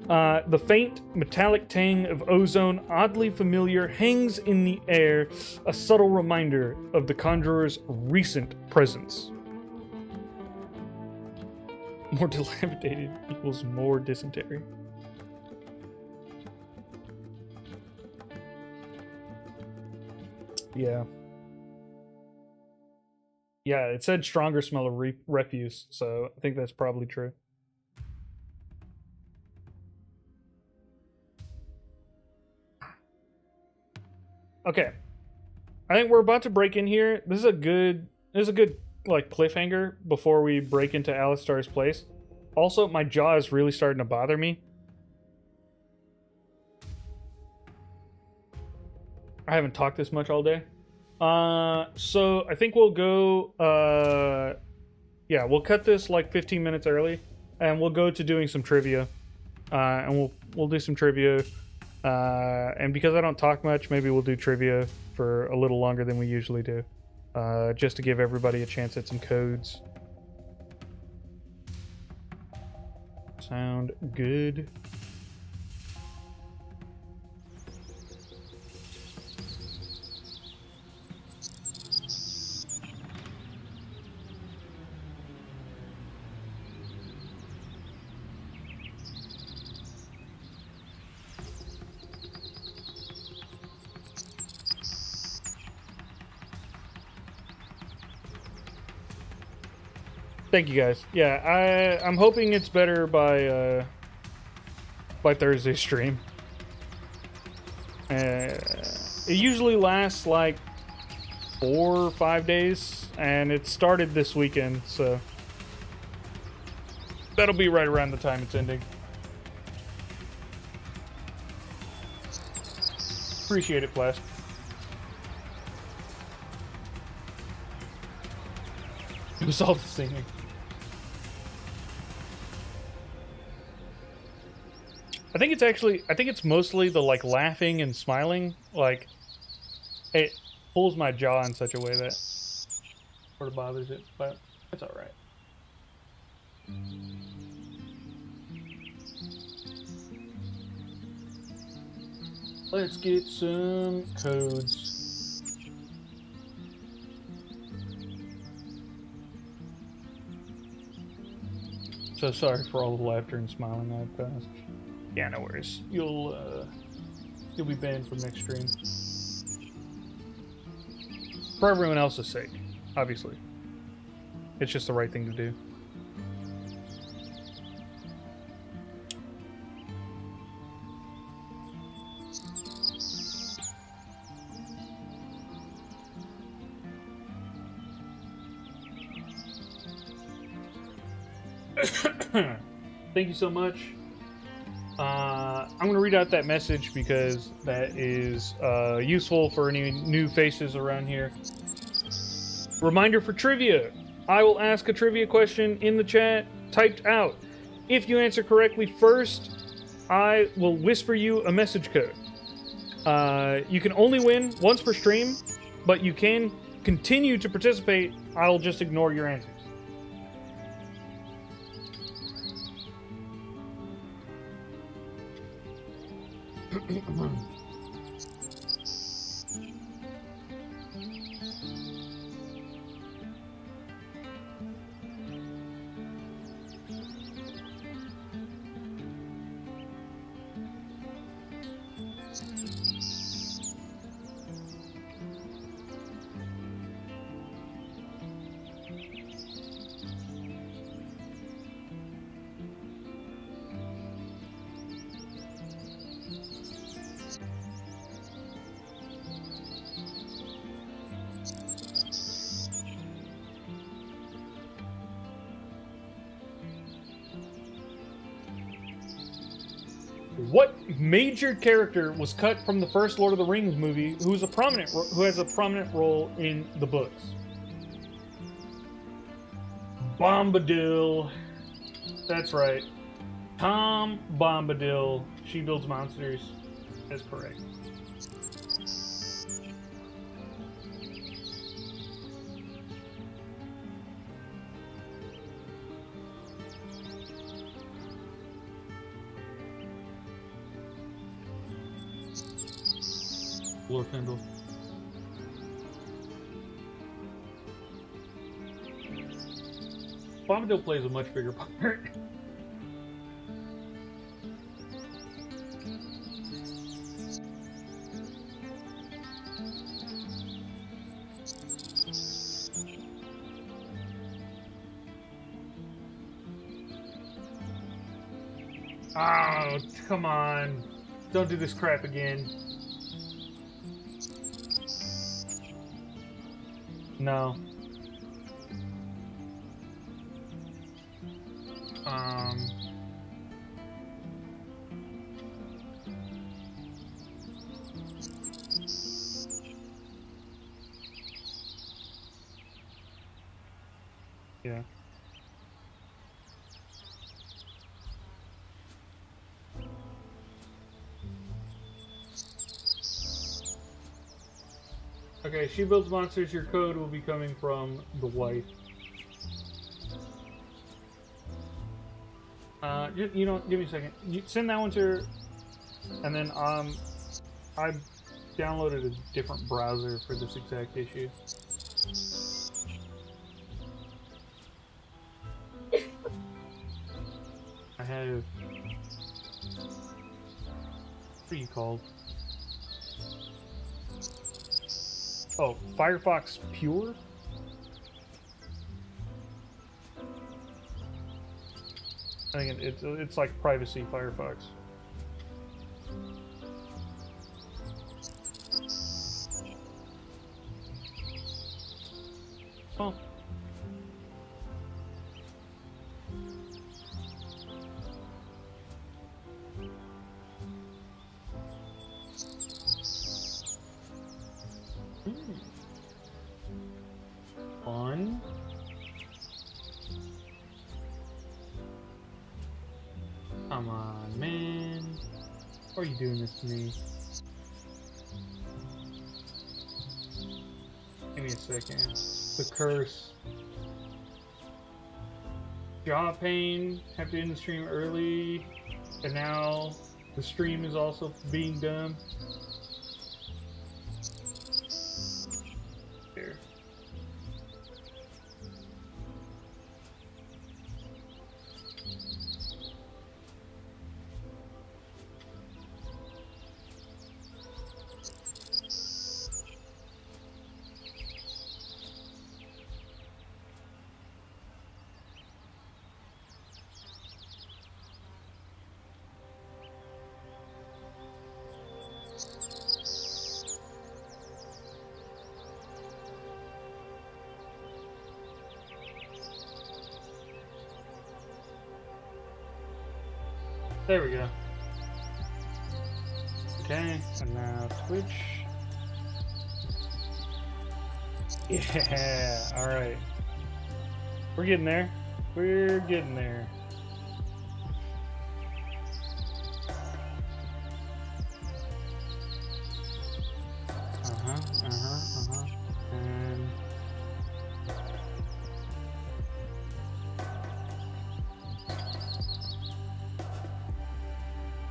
The faint, metallic tang of ozone, oddly familiar, hangs in the air, a subtle reminder of the conjurer's recent presence. More dilapidated equals more dysentery. Yeah. Yeah, it said stronger smell of refuse, so I think that's probably true. Okay. I think we're about to break in here. This is a good like cliffhanger before we break into Alistar's place. Also, my jaw is really starting to bother me. I haven't talked this much all day. So I think we'll go yeah, we'll cut this like 15 minutes early and we'll go to doing some trivia. And we'll do some trivia. And because I don't talk much, maybe we'll do trivia for a little longer than we usually do. Just to give everybody a chance at some codes. Sound good? Thank you guys. Yeah, I'm hoping it's better by Thursday's stream. It usually lasts like 4 or 5 days, and it started this weekend, so that'll be right around the time it's ending. Appreciate it, Flash. It was all the singing. I think it's mostly the like laughing and smiling. Like it pulls my jaw in such a way that sort of bothers it, but it's all right. Let's get some codes. So sorry for all the laughter and smiling I've caused. Yeah, no worries. You'll be banned from next stream. For everyone else's sake, obviously. It's just the right thing to do. Thank you so much. I'm going to read out that message because that is useful for any new faces around here. Reminder for trivia. I will ask a trivia question in the chat, typed out. If you answer correctly first, I will whisper you a message code. You can only win once per stream, but you can continue to participate. I'll just ignore your answers. What major character was cut from the first Lord of the Rings movie who has a prominent role in the books? Bombadil. That's right. Tom Bombadil. She Builds Monsters. That's correct. Glorfindel. Bombadil plays a much bigger part. Oh, come on. Don't do this crap again. No. Yeah. Okay, She Builds Monsters, your code will be coming from the wife. You know, give me a second. You send that one to her, and then I downloaded a different browser for this exact issue. I have, what are you called? Oh, Firefox Pure? I think it's like privacy Firefox. Oh. Fun. Come on, man. Why are you doing this to me? Give me a second. The curse. Jaw pain. Have to end the stream early. And now the stream is also being done. There. There we go. Okay, and now Twitch. Yeah, alright. We're getting there. We're getting there. And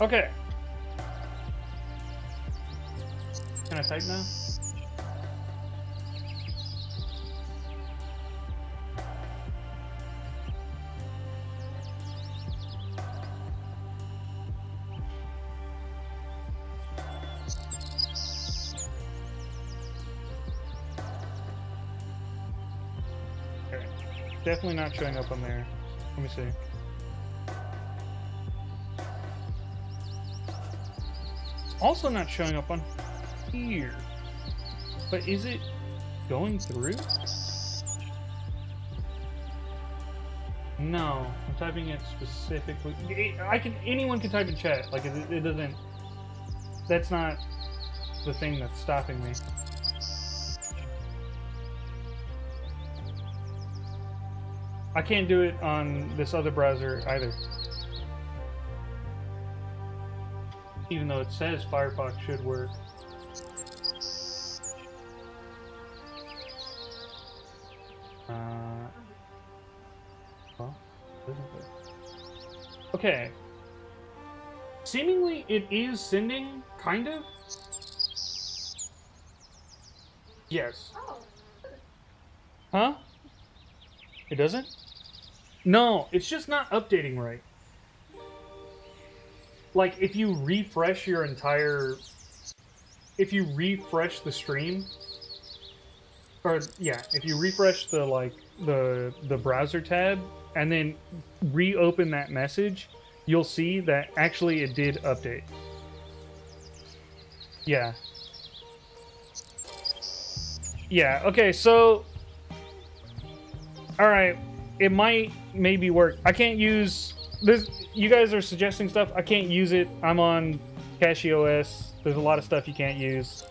okay. Can I type now? Okay. Definitely not showing up on there. Let me see. Also not showing up on here. But is it going through? No, I'm typing it specifically. Anyone can type in chat. Like it doesn't. That's not the thing that's stopping me. I can't do it on this other browser either. Even though it says Firefox should work. Well, isn't it? Okay. Seemingly it is sending, kind of. Yes. Huh? It doesn't? No, it's just not updating right. Like, if you refresh your entire... If you refresh the stream... Or, yeah, if you refresh the, like, the browser tab, and then reopen that message, you'll see that actually it did update. Yeah. Yeah, okay, so... Alright, it might maybe work. I can't use... This, you guys are suggesting stuff. I can't use it. I'm on CachyOS. There's a lot of stuff you can't use.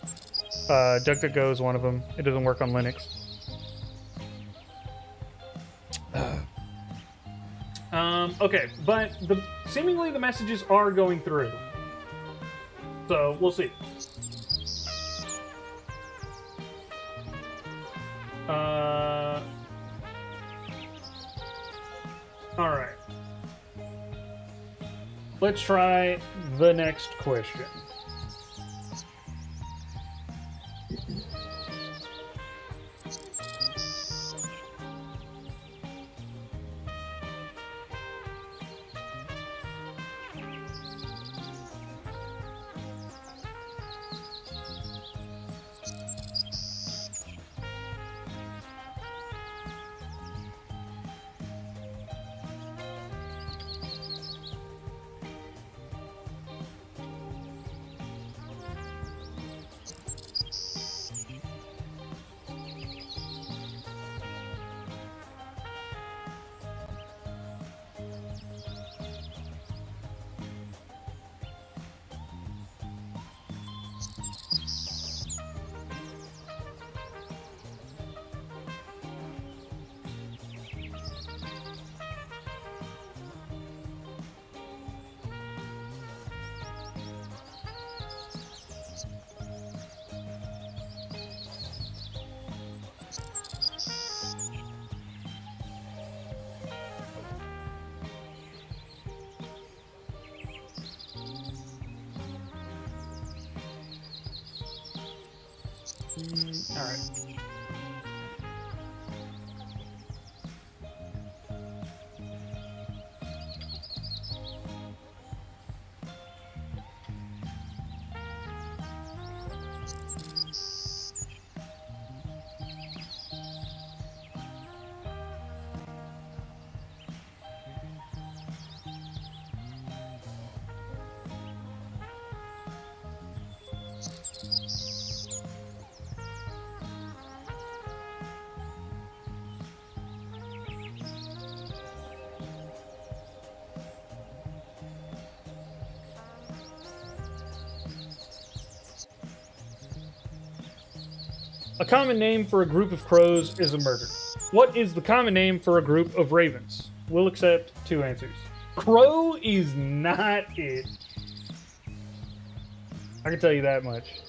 DuckDuckGo is one of them. It doesn't work on Linux. Okay, but seemingly the messages are going through. So, we'll see. Alright. Let's try the next question. All right. A common name for a group of crows is a murder. What is the common name for a group of ravens? We'll accept 2 answers. Crow is not it. I can tell you that much.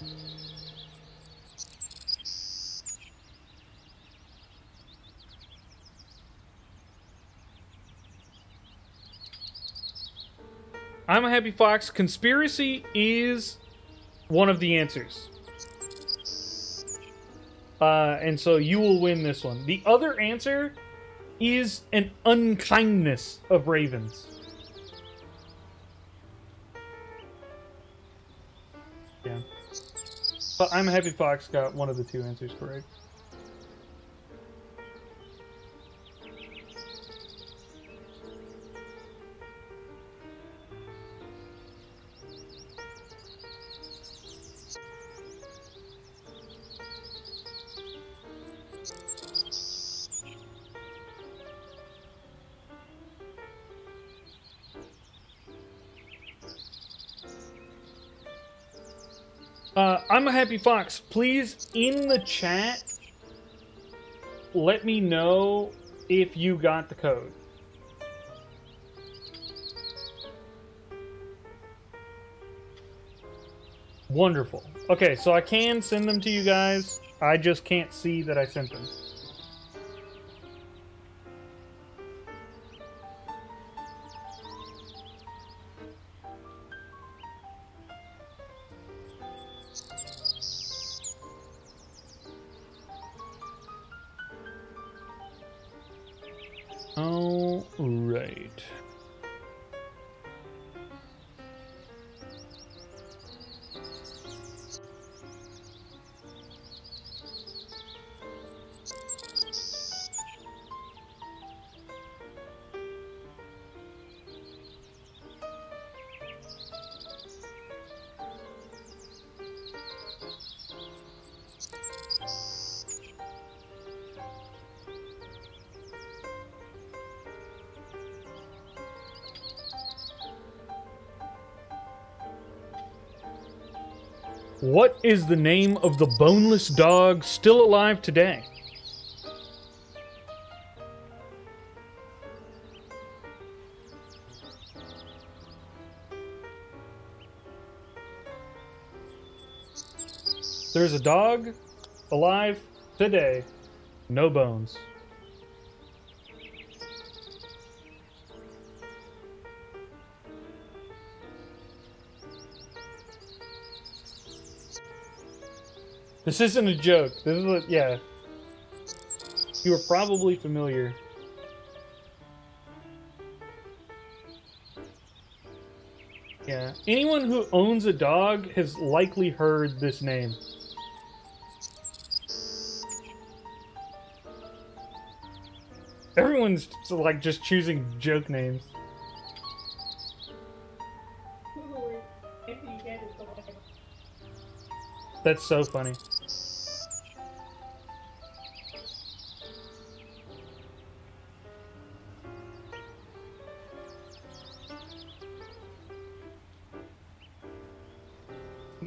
I'm a happy fox. Conspiracy is one of the answers. And so you will win this one. The other answer is an unkindness of ravens. Yeah. But I'm a happy fox got one of the 2 answers correct. I'm a happy fox. Please, in the chat, let me know if you got the code. Wonderful. Okay, so I can send them to you guys. I just can't see that I sent them. All right. What is the name of the boneless dog still alive today? There's a dog alive today, no bones. This isn't a joke. This is what, yeah. You are probably familiar. Yeah. Anyone who owns a dog has likely heard this name. Everyone's like just choosing joke names. That's so funny.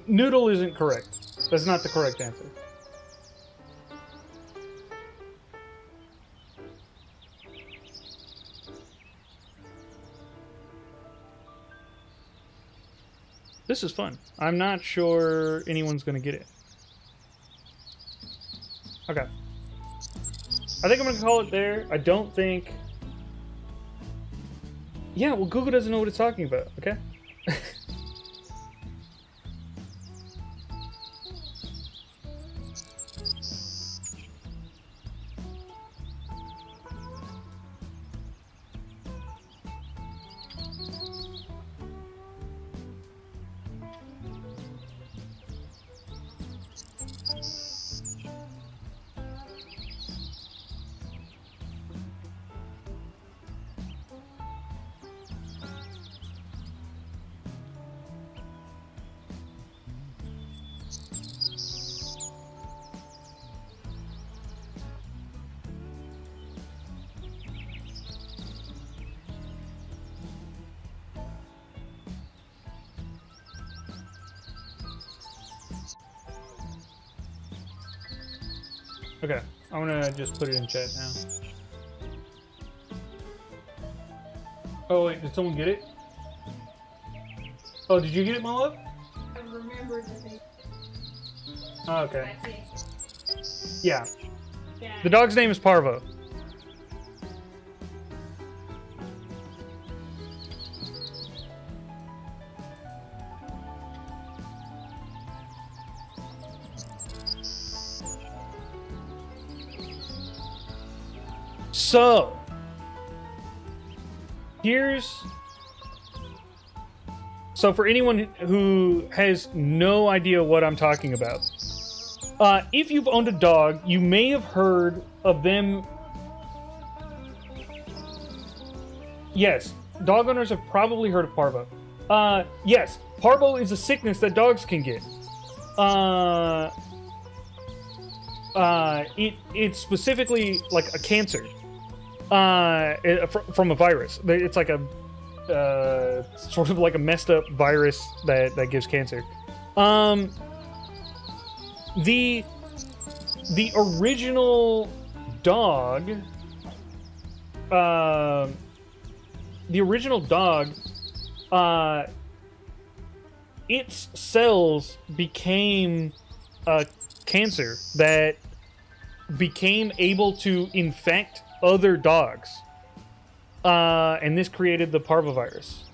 Noodle isn't correct. That's not the correct answer. This is fun. I'm not sure anyone's gonna get it. Okay. I think I'm gonna call it there. I don't think... Yeah, well, Google doesn't know what it's talking about, okay? Okay, I'm gonna just put it in chat now. Oh wait, did someone get it? Oh, did you get it, my love? I remembered that they. Oh, okay. That's it. Yeah. Yeah. The dog's name is Parvo. So, so for anyone who has no idea what I'm talking about, if you've owned a dog, you may have heard of them. Yes, dog owners have probably heard of parvo. Yes, parvo is a sickness that dogs can get. It's specifically like a cancer. From a virus. It's like a sort of like a messed up virus that gives cancer. The original dog, its cells became a cancer that became able to infect other dogs, and this created the parvovirus.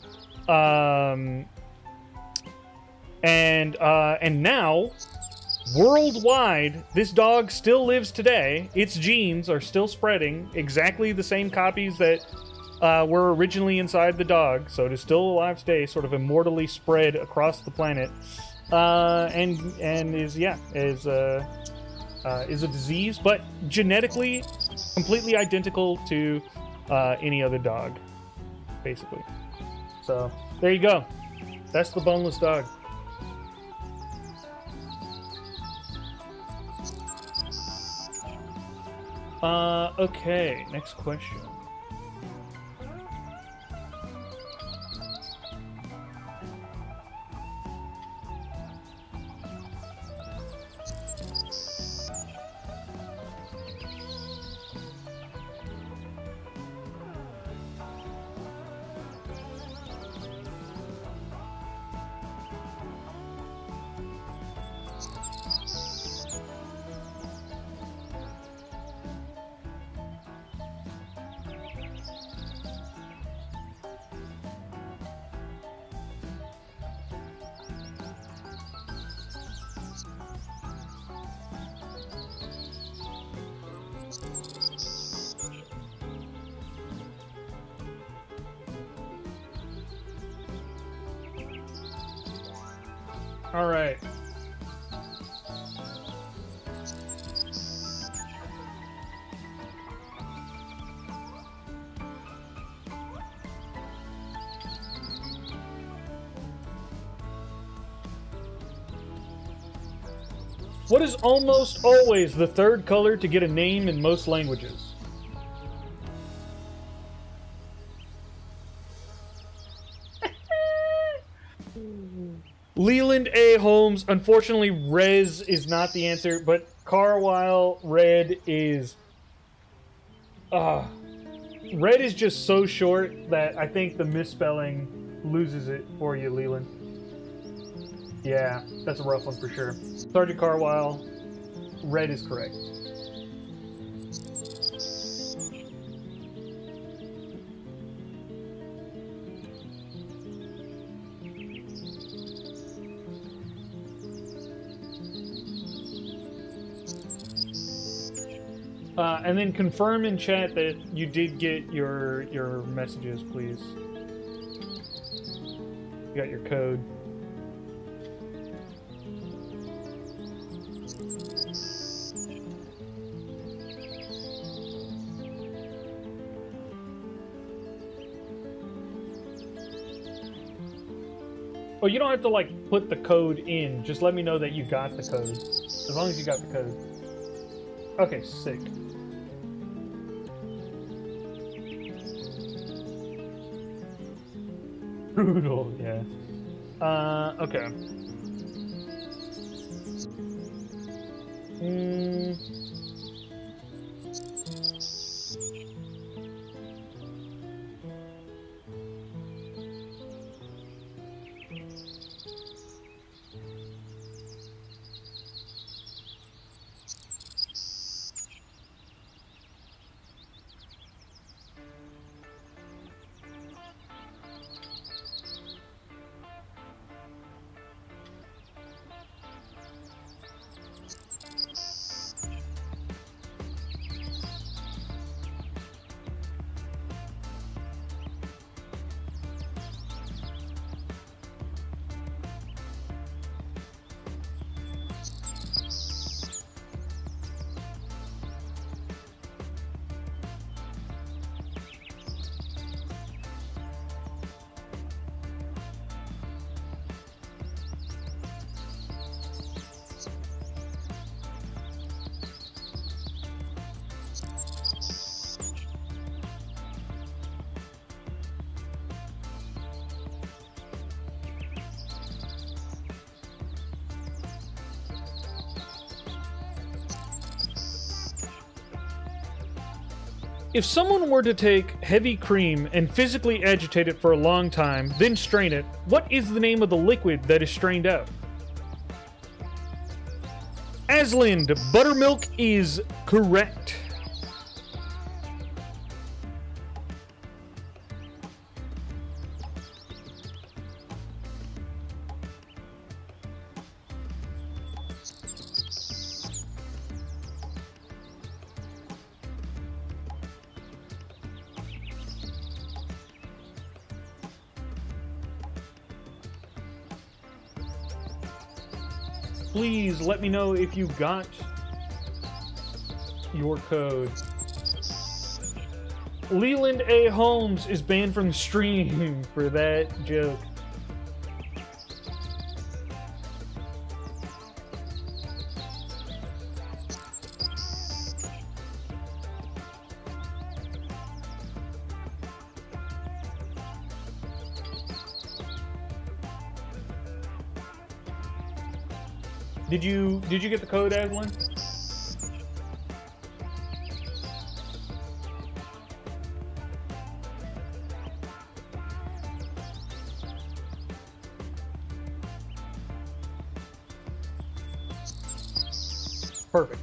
And now, worldwide, this dog still lives today. Its genes are still spreading, exactly the same copies that were originally inside the dog. So it is still alive today, sort of immortally spread across the planet, and is a disease, but genetically completely identical to any other dog, basically. So there you go. That's the boneless dog. Okay, next question. All right. What is almost always the third color to get a name in most languages? Leland A. Holmes. Unfortunately, Rez is not the answer, but Carlisle Red is. Red is just so short that I think the misspelling loses it for you, Leland. Yeah, that's a rough one for sure. Sergeant Carlisle, Red is correct. And then confirm in chat that you did get your messages, please. You got your code. Oh, you don't have to like put the code in. Just let me know that you got the code. As long as you got the code. Okay, sick. Brutal, yeah. Okay. If someone were to take heavy cream and physically agitate it for a long time, then strain it, what is the name of the liquid that is strained out? Aslind, buttermilk is correct. Please let me know if you got your code. Leland A. Holmes is banned from the stream for that joke. Did you get the code, Aslan? Perfect.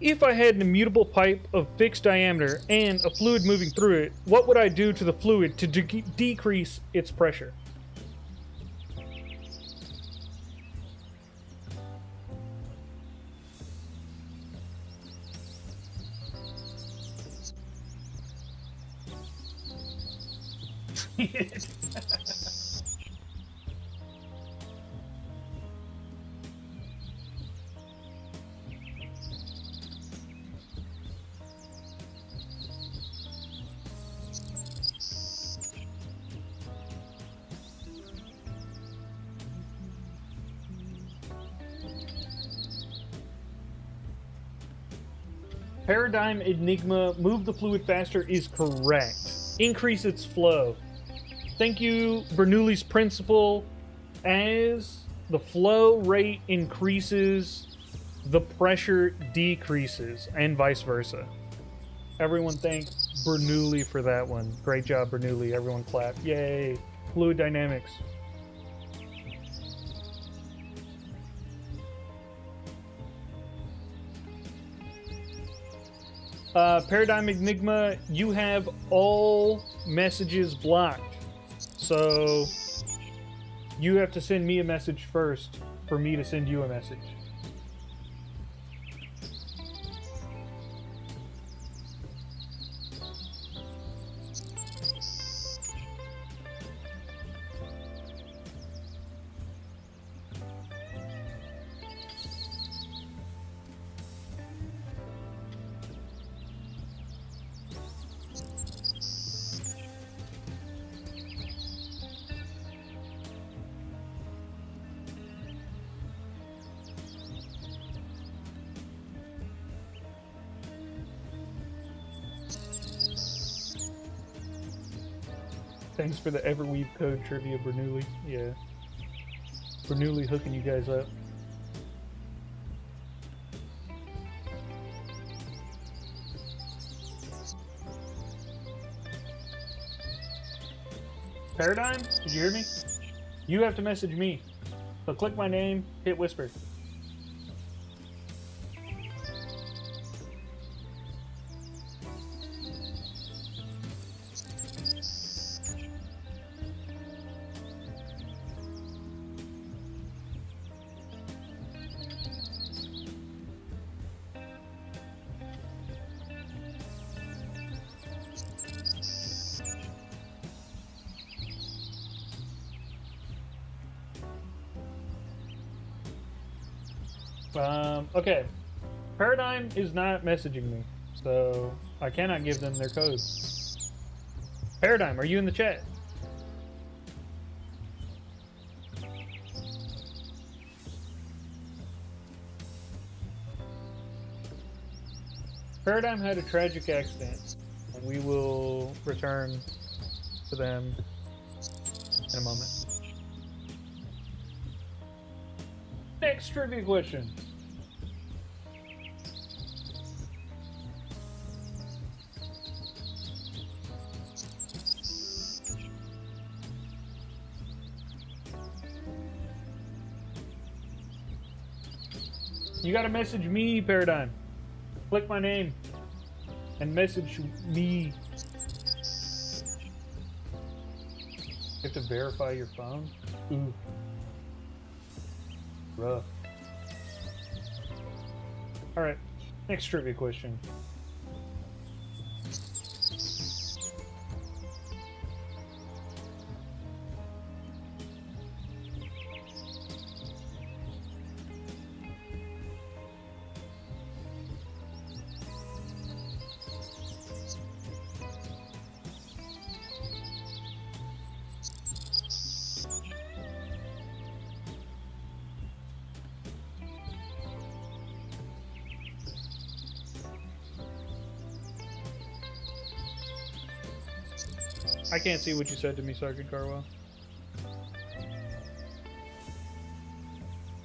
If I had an immutable pipe of fixed diameter and a fluid moving through it, what would I do to the fluid to decrease its pressure? Paradigm Enigma, move the fluid faster is correct. Increase its flow. Thank you, Bernoulli's principle. As the flow rate increases, the pressure decreases, and vice versa. Everyone thank Bernoulli for that one. Great job, Bernoulli. Everyone clap. Yay. Fluid dynamics. Paradigm Enigma, you have all messages blocked. So you have to send me a message first for me to send you a message. Thanks for the Everweave code trivia, Bernoulli. Yeah. Bernoulli hooking you guys up. Paradigm? Did you hear me? You have to message me. So click my name, hit whisper. Okay. Paradigm is not messaging me, so I cannot give them their code. Paradigm, are you in the chat? Paradigm had a tragic accident, and we will return to them in a moment. Next trivia question. You gotta message me, Paradigm. Click my name and message me. You have to verify your phone? Ooh. Rough. Alright, next trivia question. I can't see what you said to me, Sergeant Carwell.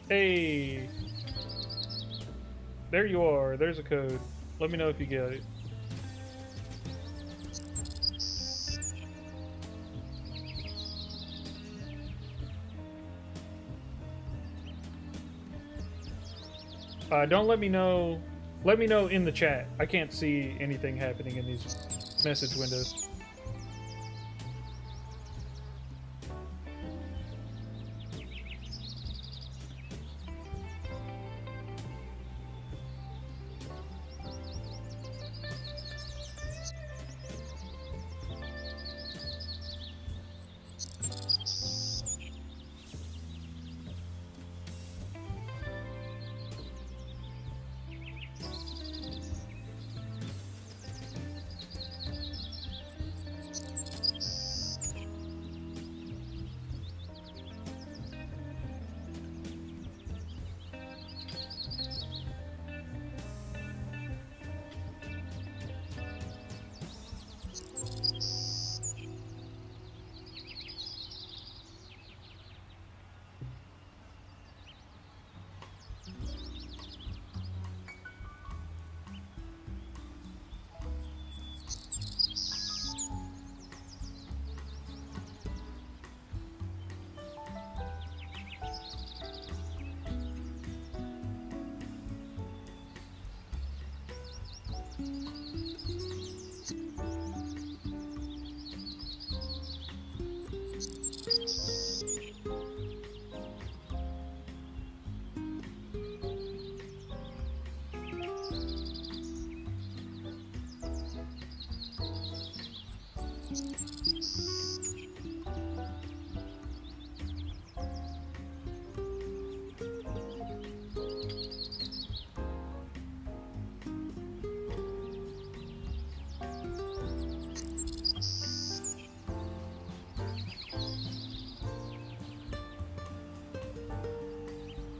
Hey! There you are. There's a code. Let me know if you get it. Don't let me know. Let me know in the chat. I can't see anything happening in these message windows.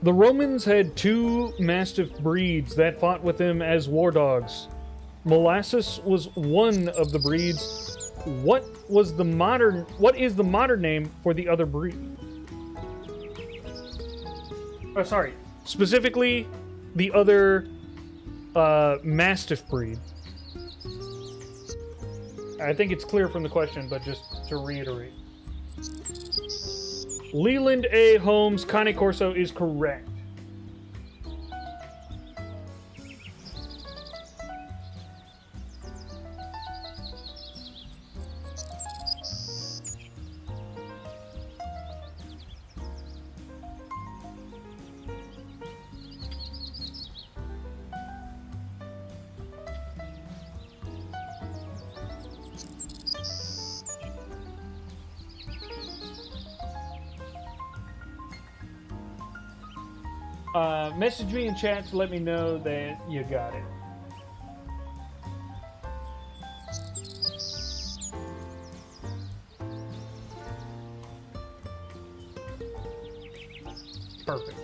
The Romans had 2 mastiff breeds that fought with them as war dogs. Molasses was one of the breeds. What is the modern name for the other breed? Oh, sorry. Specifically, the other mastiff breed. I think it's clear from the question, but just to reiterate. Leland A. Holmes, Cane Corso is correct. Message me in chat to let me know that you got it. Perfect.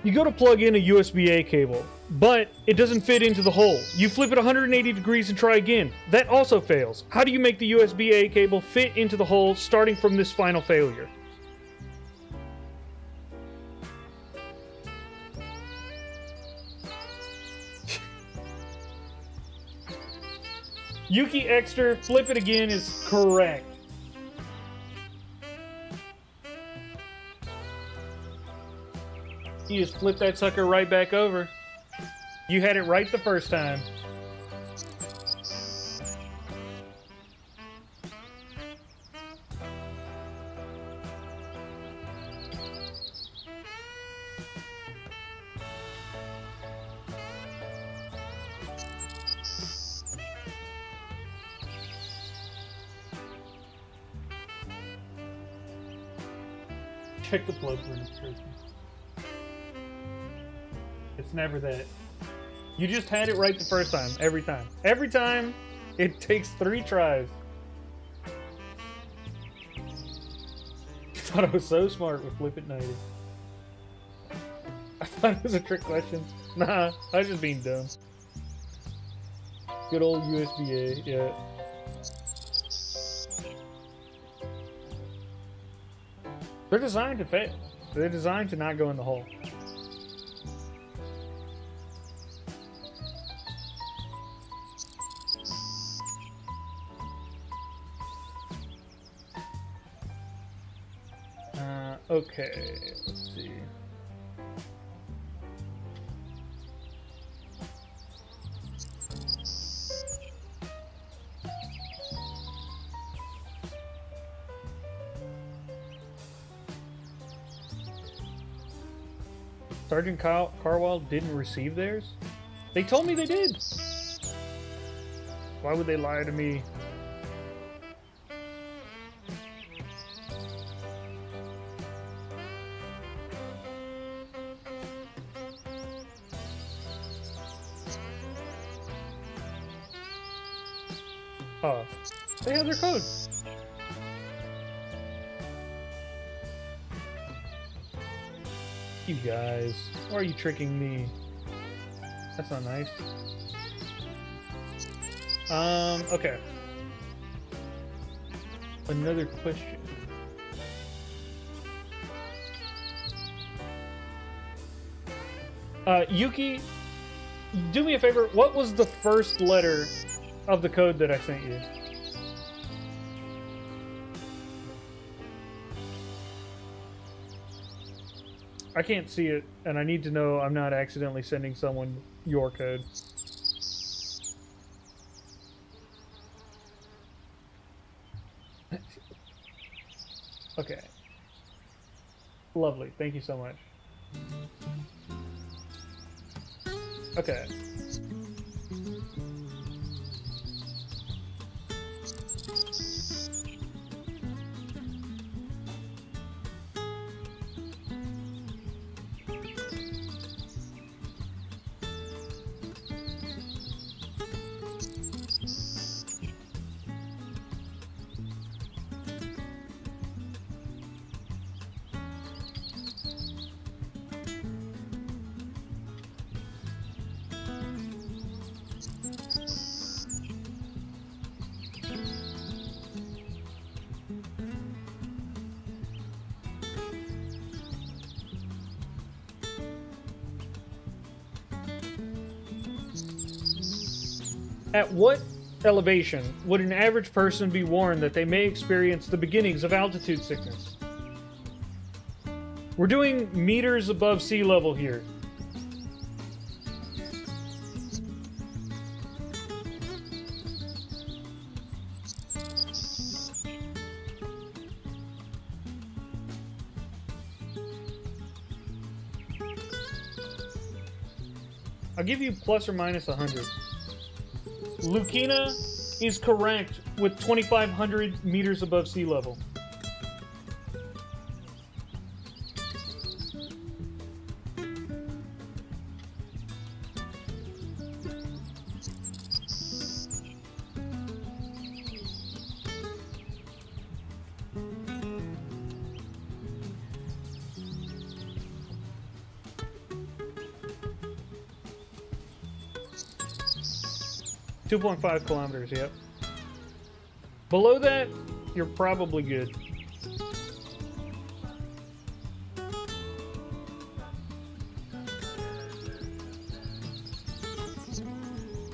You go to plug in a USB-A cable, but it doesn't fit into the hole. You flip it 180 degrees and try again. That also fails. How do you make the USB-A cable fit into the hole starting from this final failure? Yuki Exter, flip it again is correct. You just flip that sucker right back over. You had it right the first time. Check the blood pressure. It's never that. You just had it right the first time. Every time. Every time, it takes 3 tries. I thought I was so smart with Flip It 90. I thought it was a trick question. Nah, I was just being dumb. Good old USB-A, yeah. They're designed to fail. They're designed to not go in the hole. Okay, let's see. Sergeant Carwell didn't receive theirs? They told me they did. Why would they lie to me? Oh, they have their code. You guys, why are you tricking me? That's not nice. Okay. Another question. Yuki, do me a favor. What was the first letter of the code that I sent you? I can't see it, and I need to know I'm not accidentally sending someone your code. Okay. Lovely. Thank you so much. Okay. At what elevation would an average person be warned that they may experience the beginnings of altitude sickness? We're doing meters above sea level here. I'll give you plus or minus 100. Lucina is correct with 2,500 meters above sea level. .5 kilometers, yep. Below that, you're probably good.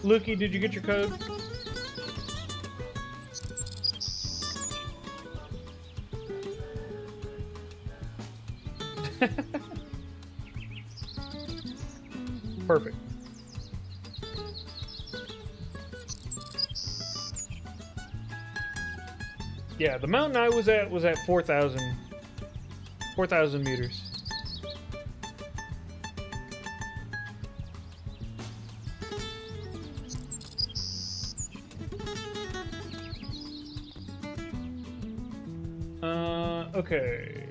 Lukey, did you get your code? Perfect. Yeah, the mountain I was at 4,000 meters. Okay.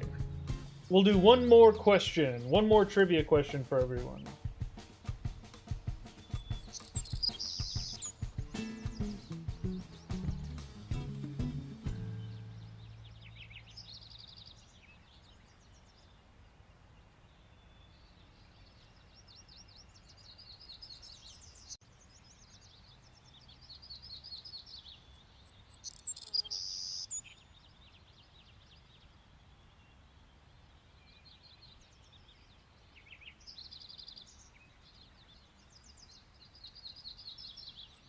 We'll do one more question, one more trivia question for everyone.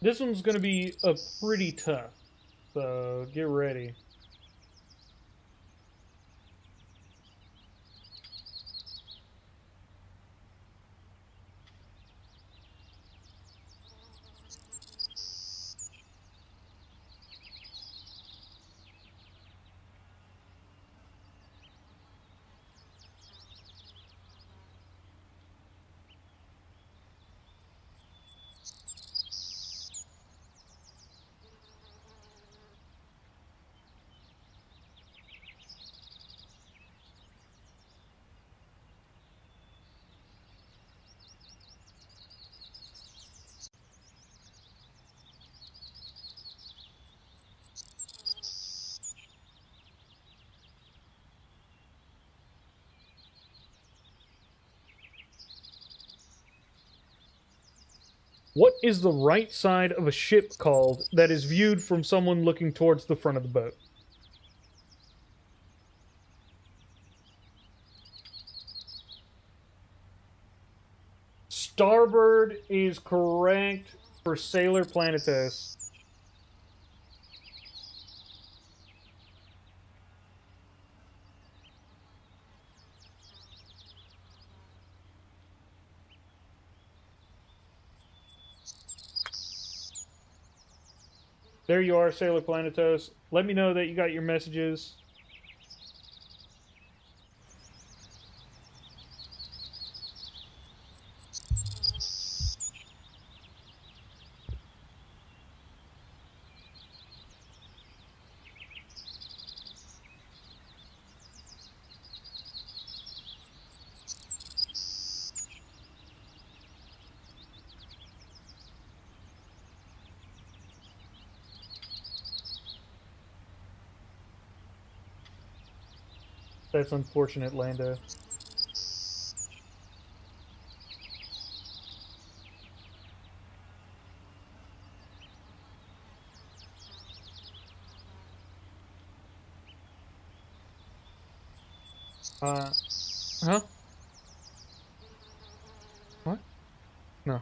This one's going to be a pretty tough, so get ready. What is the right side of a ship called that is viewed from someone looking towards the front of the boat? Starboard is correct for Sailor Planetus. There you are, Sailor Planetos. Let me know that you got your messages. That's unfortunate, Lando. Huh? What? No.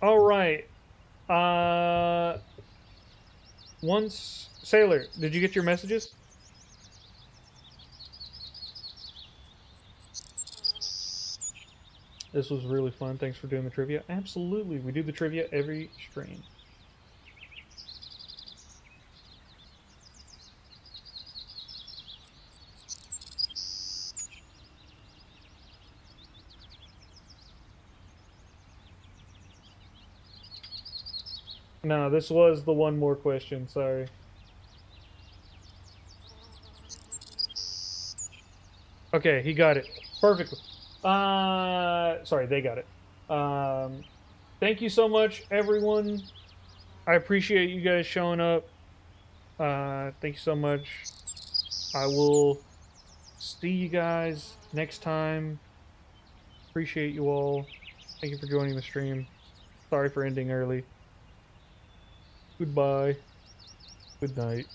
All right. Once Sailor, did you get your messages? This was really fun. Thanks for doing the trivia. Absolutely. We do the trivia every stream. No, this was the one more question. Sorry. Okay, he got it. Perfectly. Sorry, they got it. Thank you so much, everyone. I appreciate you guys showing up. Thank you so much. I will see you guys next time. Appreciate you all. Thank you for joining the stream. Sorry for ending early. Goodbye. Good night.